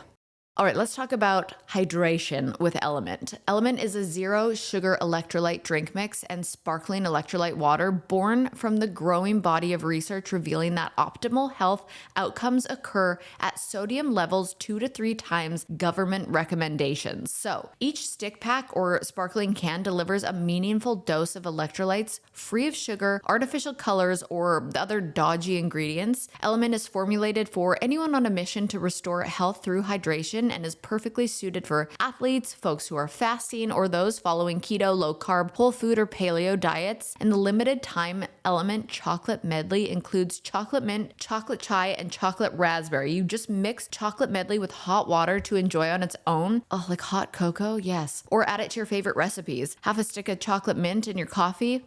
All right, let's talk about hydration with Element. Element is a zero sugar electrolyte drink mix and sparkling electrolyte water born from the growing body of research revealing that optimal health outcomes occur at sodium levels 2 to 3 times government recommendations. So each stick pack or sparkling can delivers a meaningful dose of electrolytes free of sugar, artificial colors, or other dodgy ingredients. Element is formulated for anyone on a mission to restore health through hydration and is perfectly suited for athletes, folks who are fasting, or those following keto, low carb, whole food, or paleo diets. And the limited time Element chocolate medley includes chocolate mint, chocolate chai, and chocolate raspberry. You just mix chocolate medley with hot water to enjoy on its own. Oh, like hot cocoa? Yes. Or add it to your favorite recipes. Have a stick of chocolate mint in your coffee.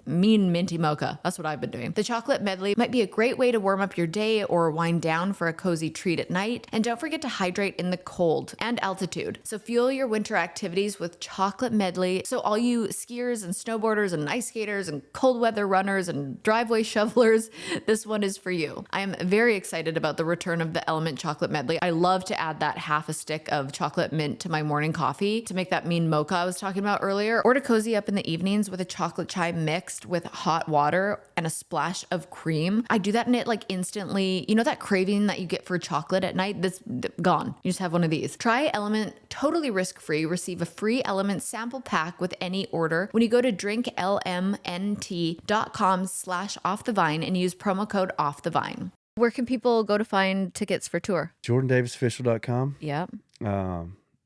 Mean minty mocha. That's what I've been doing. The chocolate medley might be a great way to warm up your day or wind down for a cozy treat at night. And don't forget to hydrate in the cold and altitude. So fuel your winter activities with chocolate medley. So all you skiers and snowboarders and ice skaters and cold weather runners and driveway shovelers, this one is for you. I am very excited about the return of the Element chocolate medley. I love to add that half a stick of chocolate mint to my morning coffee to make that mean mocha I was talking about earlier, or to cozy up in the evenings with a chocolate chai mixed with hot water and a splash of cream. I do that and it instantly, that craving that you get for chocolate at night, that's gone. You just have one of these. Try Element totally risk-free. Receive a free Element sample pack with any order when you go to drinklmnt.com/offthevine and use promo code offthevine. Where can people go to find tickets for tour? JordanDavisOfficial.com. Yep.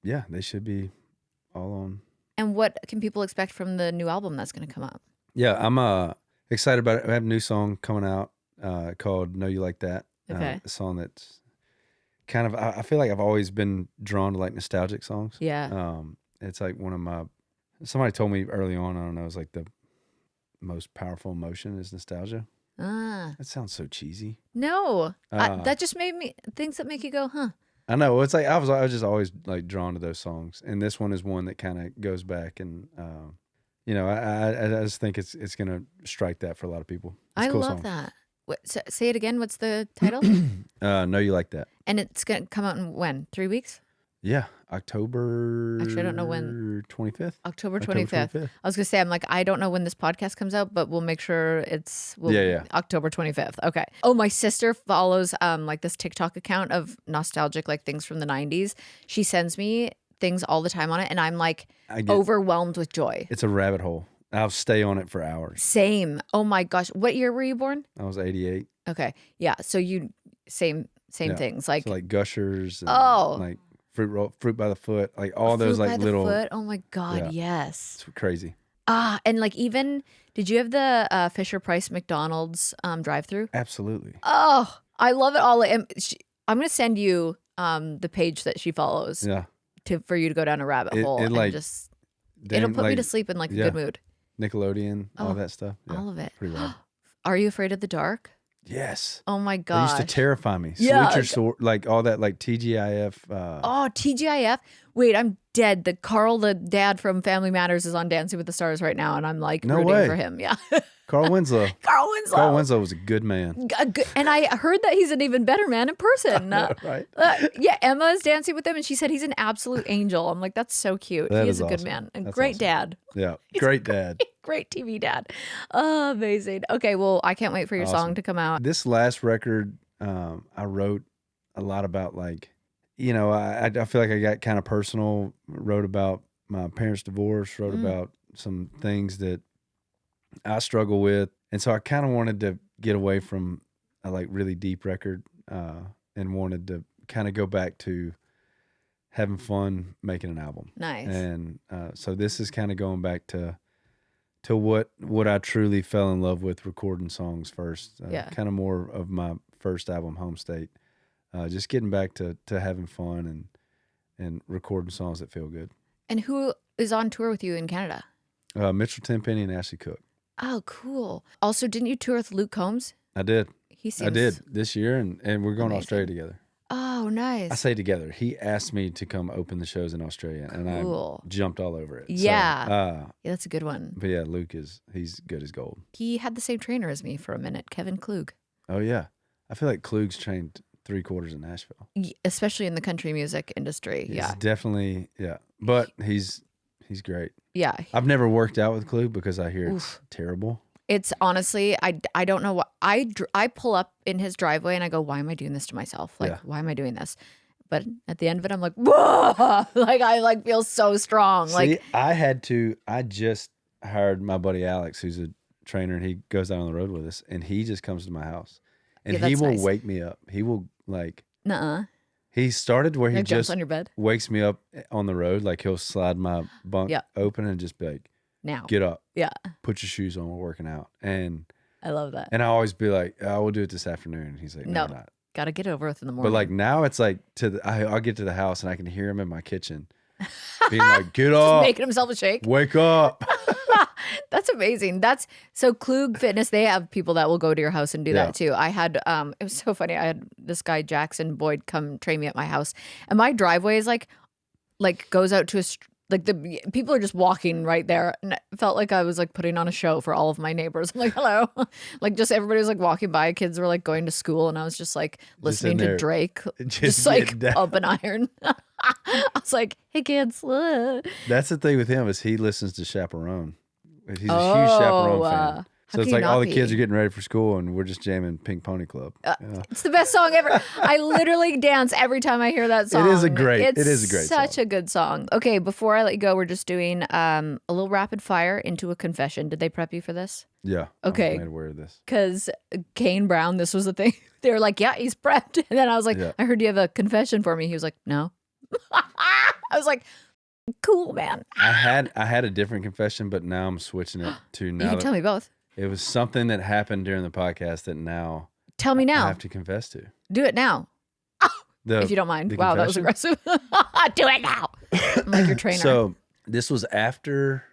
Yeah, they should be all on. And what can people expect from the new album that's going to come out? Yeah, I'm excited about it. I have a new song coming out called Know You Like That. Okay. A song that's kind of, I feel like I've always been drawn to nostalgic songs. Yeah. It's like somebody told me early on, I don't know, it was like most powerful emotion is nostalgia. Ah. That sounds so cheesy. No. That just made me things that make you go, huh? I know. It's like I was just always like drawn to those songs, and this one is one that kind of goes back, and I just think it's gonna strike that for a lot of people. It's I a cool love song. that. Say it again. What's the title? Know You Like That. And it's gonna come out in when? 3 weeks? Yeah, October. Actually, I don't know when. 25th. October 25th. I was gonna say, I'm like, I don't know when this podcast comes out, but we'll make sure it's October 25th. Okay. Oh, my sister follows like this TikTok account of nostalgic like things from the 90s. She sends me things all the time on it, and I'm like overwhelmed with joy. It's a rabbit hole. I'll stay on it for hours. Same. Oh my gosh. What year were you born? I was 88. Okay. Yeah. So you same things like Gushers. And like fruit by the foot, like all those like little. Foot? Oh my God, yes. It's crazy. And like even did you have the Fisher Price McDonald's drive-through? Absolutely. Oh, I love it all. I'm gonna send you the page that she follows. Yeah. For you to go down a rabbit hole and like, just it'll put me to sleep in like a good mood. Nickelodeon, all that stuff. Yeah, all of it. Pretty wild. Are you afraid of the dark? Yes. Oh my God. It used to terrify me. Yeah. Switch your sword, like all that, like TGIF. TGIF. Wait, I'm dead. Carl, the dad from Family Matters, is on Dancing with the Stars right now, and I'm like rooting for him. Yeah. Carl Winslow. Carl Winslow was a good man. And I heard that he's an even better man in person. Right? Yeah, Emma is dancing with him, and she said he's an absolute angel. I'm like, that's so cute. He is a good man and That's great awesome. Dad. Yeah, great dad. Great TV dad. Oh, amazing. Okay, well, I can't wait for your song to come out. This last record, I wrote a lot about like, I feel like I got kind of personal. Wrote about my parents' divorce. Wrote about some things that I struggle with, and so I kind of wanted to get away from a like really deep record, and wanted to kind of go back to having fun making an album. Nice. And so this is kind of going back to what I truly fell in love with, recording songs first. Kind of more of my first album, Home State. Just getting back to having fun and recording songs that feel good. And who is on tour with you in Canada? Mitchell Tenpenny and Ashley Cook. Oh, cool. Also, didn't you tour with Luke Combs? I did. I did this year, and we're going to Australia together. Oh, nice. I say together. He asked me to come open the shows in Australia, and I jumped all over it. Yeah. So, that's a good one. But yeah, Luke he's good as gold. He had the same trainer as me for a minute, Kevin Klug. Oh, yeah. I feel like Klug's trained 3/4 in Nashville. Especially in the country music industry. He's definitely, But he's great. Yeah. I've never worked out with Klug because I hear it's terrible. It's honestly, I don't know what I pull up in his driveway and I go, why am I doing this to myself? Like, why am I doing this? But at the end of it, I'm like, whoa, like I like feel so strong. See, like I just hired my buddy Alex, who's a trainer, and he goes out on the road with us, and he just comes to my house, and he will wake me up. He will like, he started where he just on your bed, wakes me up on the road. Like he'll slide my bunk open and just be like, now get up, put your shoes on, we're working out. And I love that. And I always be like, I will do it this afternoon. And he's like, no, not. Got to get it over with in the morning. But like now it's like I'll get to the house and I can hear him in my kitchen being like, get up. Just making himself a shake. Wake up. That's amazing. That's so Klug Fitness. They have people that will go to your house and do that too. I had, it was so funny. I had this guy, Jackson Boyd, come train me at my house, and my driveway is like goes out to a, like the people are just walking right there, and it felt like I was like putting on a show for all of my neighbors. I'm like, hello, like just everybody was like walking by. Kids were like going to school, and I was just like listening to Drake, just like up an iron. I was like, hey kids. That's the thing with him is he listens to Chaperone. He's a huge Chaperone fan. So it's like all the kids are getting ready for school and we're just jamming Pink Pony Club. It's the best song ever. I literally dance every time I hear that song. It is a great such a good song. Okay, before I let you go, we're just doing a little rapid fire into a confession. Did they prep you for this? Yeah. Okay. I'm made aware of this. Because Kane Brown, this was the thing. They were like, yeah, he's prepped. And then I was like, I heard you have a confession for me. He was like, no. I was like, cool, man. I had a different confession, but now I'm switching it to now. You can tell me both. It was something that happened during the podcast that now tell me now. I have to confess to. Do it now. If you don't mind. Wow, that was aggressive. Do it now. I'm like your trainer. So this was after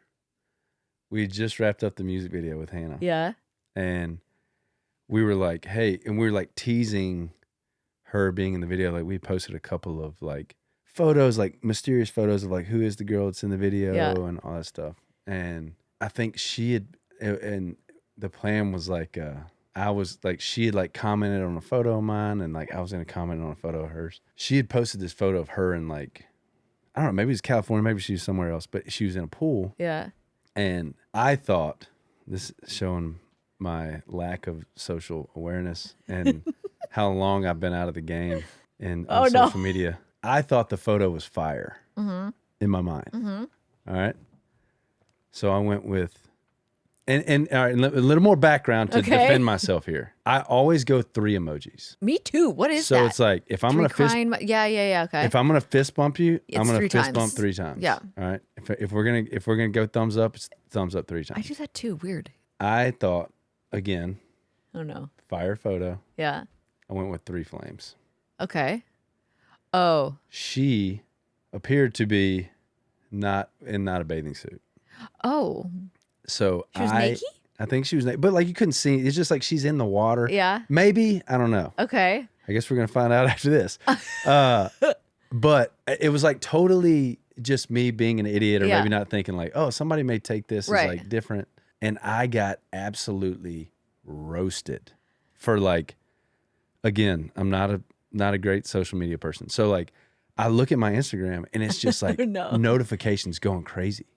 we just wrapped up the music video with Hannah. Yeah. And we were like, hey, and we were like teasing her being in the video. Like we posted a couple of like photos, like mysterious photos of like who is the girl that's in the video and all that stuff. And I think she had, and the plan was like, I was like, she had like commented on a photo of mine, and like I was going to comment on a photo of hers. She had posted this photo of her in like, I don't know, maybe it's California, maybe she was somewhere else, but she was in a pool. Yeah. And I thought, this is showing my lack of social awareness and how long I've been out of the game on social media. I thought the photo was fire in my mind. Mm-hmm. All right. So I went with, and all right, a little more background to defend myself here. I always go 3 emojis. Me too. What is that? So it's like, if I'm going to fist, okay. if I'm going to fist bump you, It's I'm going to 3 fist bump times. 3 times. Yeah. All right. If we're gonna go thumbs up, it's thumbs up 3 times. I do that too. Weird. I thought, again, Oh no. fire photo. Yeah. I went with 3 flames. Okay. Oh. She appeared to be not a bathing suit. Oh. So She was naked? I think she was naked, but like you couldn't see. It's just like she's in the water. Yeah. Maybe, I don't know. Okay. I guess we're gonna find out after this. But it was like totally just me being an idiot, or maybe not thinking like, oh, somebody may take this as like different. And I got absolutely roasted for like, again, I'm not a great social media person. So like I look at my Instagram and it's just like notifications going crazy.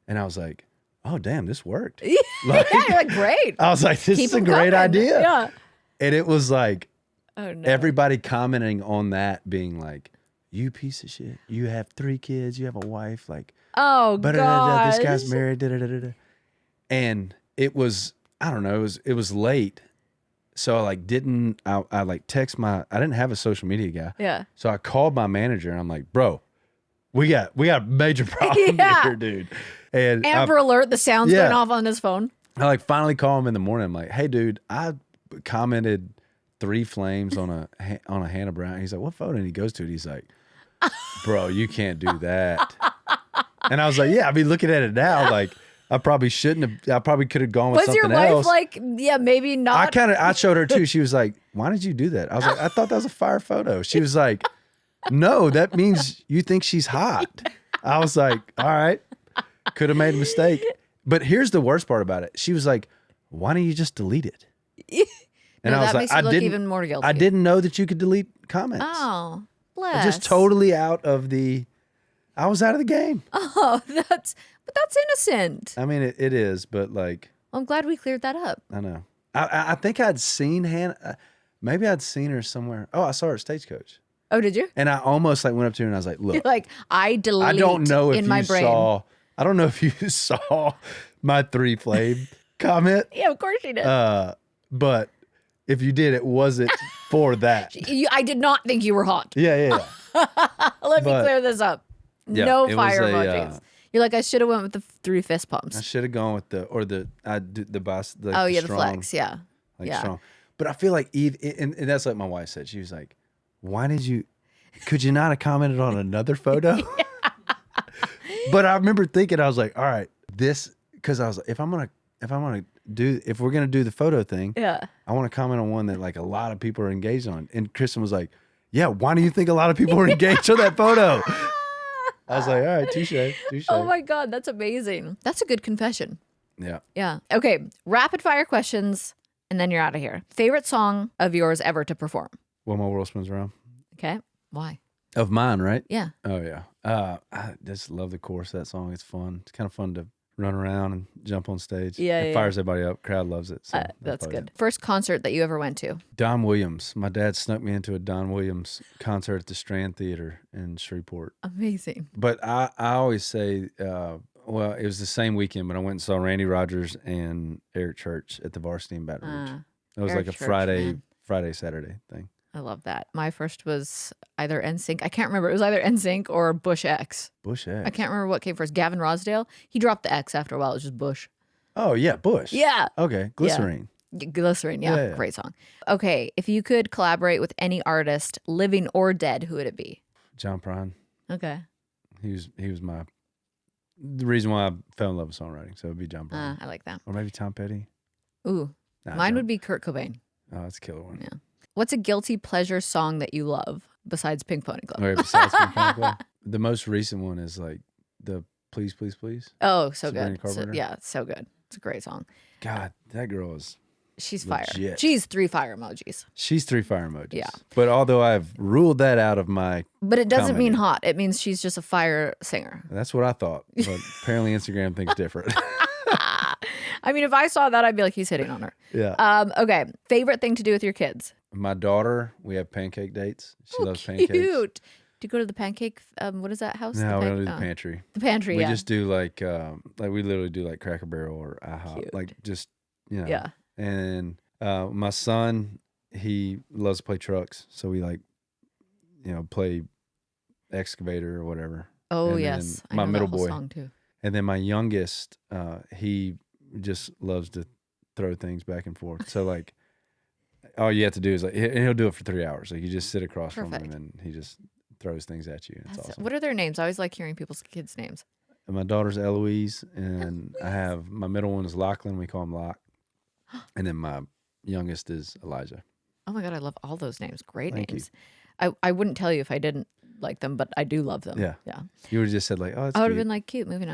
And I was like, oh damn, this worked. Like, yeah, you're like, great. I was like, this is a great idea. Yeah. And it was like, oh, no. everybody commenting on that being like, you piece of shit. You have 3 kids. You have a wife. Like, oh god, this guy's married. And it was, I don't know. It was late, so I like didn't. I like text I didn't have a social media guy. Yeah. So I called my manager and I'm like, bro, we got a major problem here, dude. And Amber Alert. The sound's going off on his phone. I like finally call him in the morning. I'm like, hey, dude, I commented 3 flames on a Hannah Brown. He's like, what photo? And he goes to it. He's like, bro, you can't do that. And I was like, yeah, I mean, looking at it now, like, I probably shouldn't have. I probably could have gone with something else. Was your wife like, yeah, maybe not? I showed her too. She was like, why did you do that? I was like, I thought that was a fire photo. She was like, no, that means you think she's hot. I was like, all right, could have made a mistake. But here's the worst part about it. She was like, why don't you just delete it? And no, I was that like, makes you look even more guilty. I didn't know that you could delete comments. Oh, bless. Just totally I was out of the game. Oh, that's innocent. I mean, it is, but like. Well, I'm glad we cleared that up. I know. I think I'd seen Hannah. Maybe I'd seen her somewhere. Oh, I saw her at Stagecoach. Oh, did you? And I almost like went up to her and I was like, "Look, you're like I delete. I don't know if in my you brain. saw. I don't know if you saw my 3 flame comment. Yeah, of course you did. But if you did, it wasn't for that. I did not think you were hot. Yeah. Let me clear this up. Yeah, no fire emojis. You're like, I should have went with the 3 fist pumps. I should have gone with the boss. The strong, flex. Yeah. Strong. But I feel like Eve, and that's like my wife said. She was like, could you not have commented on another photo? But I remember thinking, I was like, all right, because I was like, if we're gonna do the photo thing, I want to comment on one that like a lot of people are engaged on. And Kristen was like, yeah, why do you think a lot of people are engaged on that photo? I was like, all right, touche. Oh my God, that's amazing. That's a good confession. Yeah. Yeah. Okay, rapid fire questions, and then you're out of here. Favorite song of yours ever to perform? When My World Spins Around. Okay, why? Of mine, right? Yeah. Oh yeah. I just love the chorus of that song. It's fun. It's kind of fun to run around and jump on stage. Yeah, it fires everybody up. Crowd loves it. So that's good. First concert that you ever went to? Don Williams. My dad snuck me into a Don Williams concert at the Strand Theater in Shreveport. Amazing. But I always say, well, it was the same weekend, but I went and saw Randy Rogers and Eric Church at the Varsity in Baton Rouge. It was Eric like a Church, Friday, Saturday thing. I love that. My first was either NSYNC. I can't remember. It was either NSYNC or Bush X. Bush X. I can't remember what came first. Gavin Rossdale. He dropped the X after a while. It was just Bush. Oh, yeah. Bush. Yeah. Okay. Glycerine. Yeah. Glycerine. Yeah. Great song. Okay. If you could collaborate with any artist, living or dead, who would it be? John Prine. Okay. He was the reason why I fell in love with songwriting. So it'd be John Brown. I like that. Or maybe Tom Petty. Ooh. Mine would be Kurt Cobain. Oh, that's a killer one. Yeah. What's a guilty pleasure song that you love besides Pink Pony Club? Okay, besides Pink Pony Club? The most recent one is like the Please, Please, Please. Oh, so Sabrina good. It's so good. It's a great song. God, that girl is She's legit. fire. She's 3 fire emojis. She's 3 fire emojis. Yeah. But although I've ruled that out of my But it doesn't mean commenting. hot. It means she's just a fire singer. That's what I thought. But apparently Instagram thinks different. I mean, if I saw that, I'd be like, he's hitting on her. Yeah. Okay. Favorite thing to do with your kids? My daughter, we have pancake dates. She loves pancakes. Cute. Do you go to the pancake? What is that house? No, we don't do the pantry. The pantry, We yeah. just do like we literally do like Cracker Barrel or IHOP. Cute. Like just, you know. Yeah. And my son, he loves to play trucks. So we like, play excavator or whatever. Oh, And yes. then my I know middle that whole boy. song too. And then my youngest, he just loves to throw things back and forth. So like, all you have to do is like, and he'll do it for 3 hours. Like you just sit across from him and he just throws things at you. It's awesome. What are their names? I always like hearing people's kids' names. And my daughter's Eloise, and I have my middle one is Lachlan. We call him Locke. And then my youngest is Elijah. Oh my God, I love all those names. Great Thank names. I wouldn't tell you if I didn't like them, but I do love them. Yeah. Yeah. You would have just said like, oh, it's I would have cute. been like, cute, moving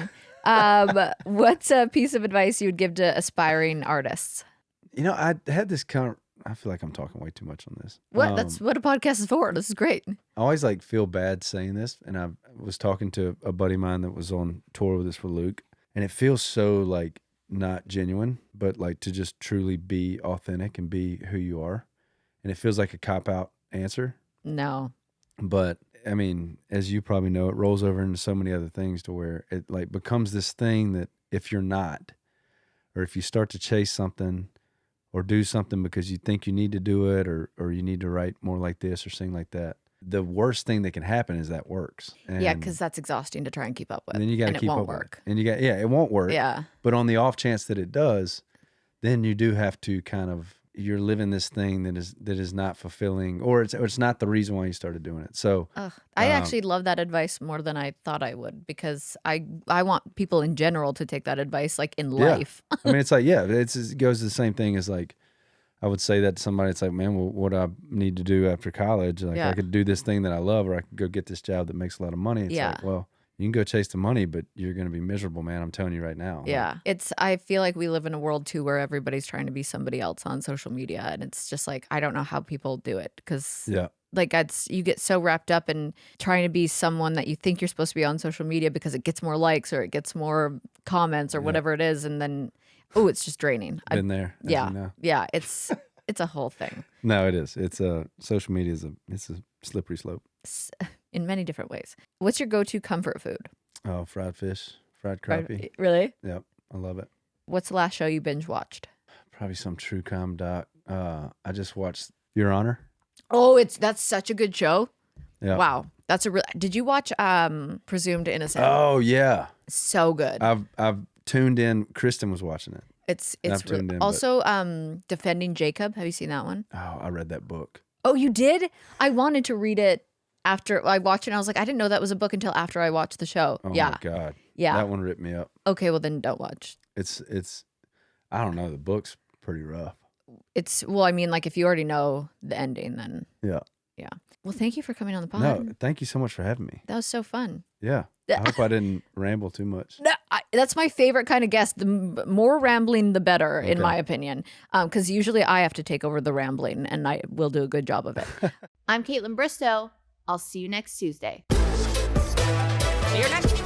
on. What's a piece of advice you would give to aspiring artists? I had this I feel like I'm talking way too much on this. What? That's what a podcast is for. This is great. I always like feel bad saying this, and I was talking to a buddy of mine that was on tour with us for Luke, and it feels so like not genuine, but like to just truly be authentic and be who you are, and it feels like a cop-out answer. No. But I mean, as you probably know, it rolls over into so many other things to where it like becomes this thing that if you're not, or if you start to chase something or do something because you think you need to do it, or you need to write more like this or sing like that, the worst thing that can happen is that works. And Yeah, because that's exhausting to try and keep up with. and then you got to keep it up won't with it. work. And it won't work. Yeah. But on the off chance that it does, then you do have to you're living this thing that is not fulfilling, or it's not the reason why you started doing it. So I actually love that advice more than I thought I would, because I want people in general to take that advice like in life. I mean, it's like, it goes to the same thing as like, I would say that to somebody. It's like, man, well, what I need to do after college, like I could do this thing that I love, or I could go get this job that makes a lot of money. It's like, well, you can go chase the money, but you're going to be miserable, man. I'm telling you right now. Yeah. I feel like we live in a world too where everybody's trying to be somebody else on social media. And it's just like, I don't know how people do it, because like you get so wrapped up in trying to be someone that you think you're supposed to be on social media because it gets more likes or it gets more comments or whatever it is. And then, it's just draining. Been there. As you know. Yeah. It's a whole thing. No, it is. It's social media it's a slippery slope. In many different ways. What's your go-to comfort food? Oh, fried fish, fried crappie. Really? Yep, I love it. What's the last show you binge watched? Probably some true crime doc. I just watched Your Honor. Oh, that's such a good show. Yeah. Wow. That's a real. Did you watch Presumed Innocent? Oh yeah. So good. I've tuned in. Kristen was watching it. It's tuned in, also Defending Jacob. Have you seen that one? Oh, I read that book. Oh, you did? I wanted to read it after I watched it. And I was like, I didn't know that was a book until after I watched the show. Oh my God. Yeah. That one ripped me up. Okay, well then don't watch. It's I don't know, the book's pretty rough. Well, I mean, like if you already know the ending, then Yeah. Well, thank you for coming on the pod. No, thank you so much for having me. That was so fun. Yeah. I hope I didn't ramble too much. No, that's my favorite kind of guest. The more rambling, the better, in my opinion. Because usually I have to take over the rambling, and I will do a good job of it. I'm Kaitlyn Bristowe. I'll see you next Tuesday. See you next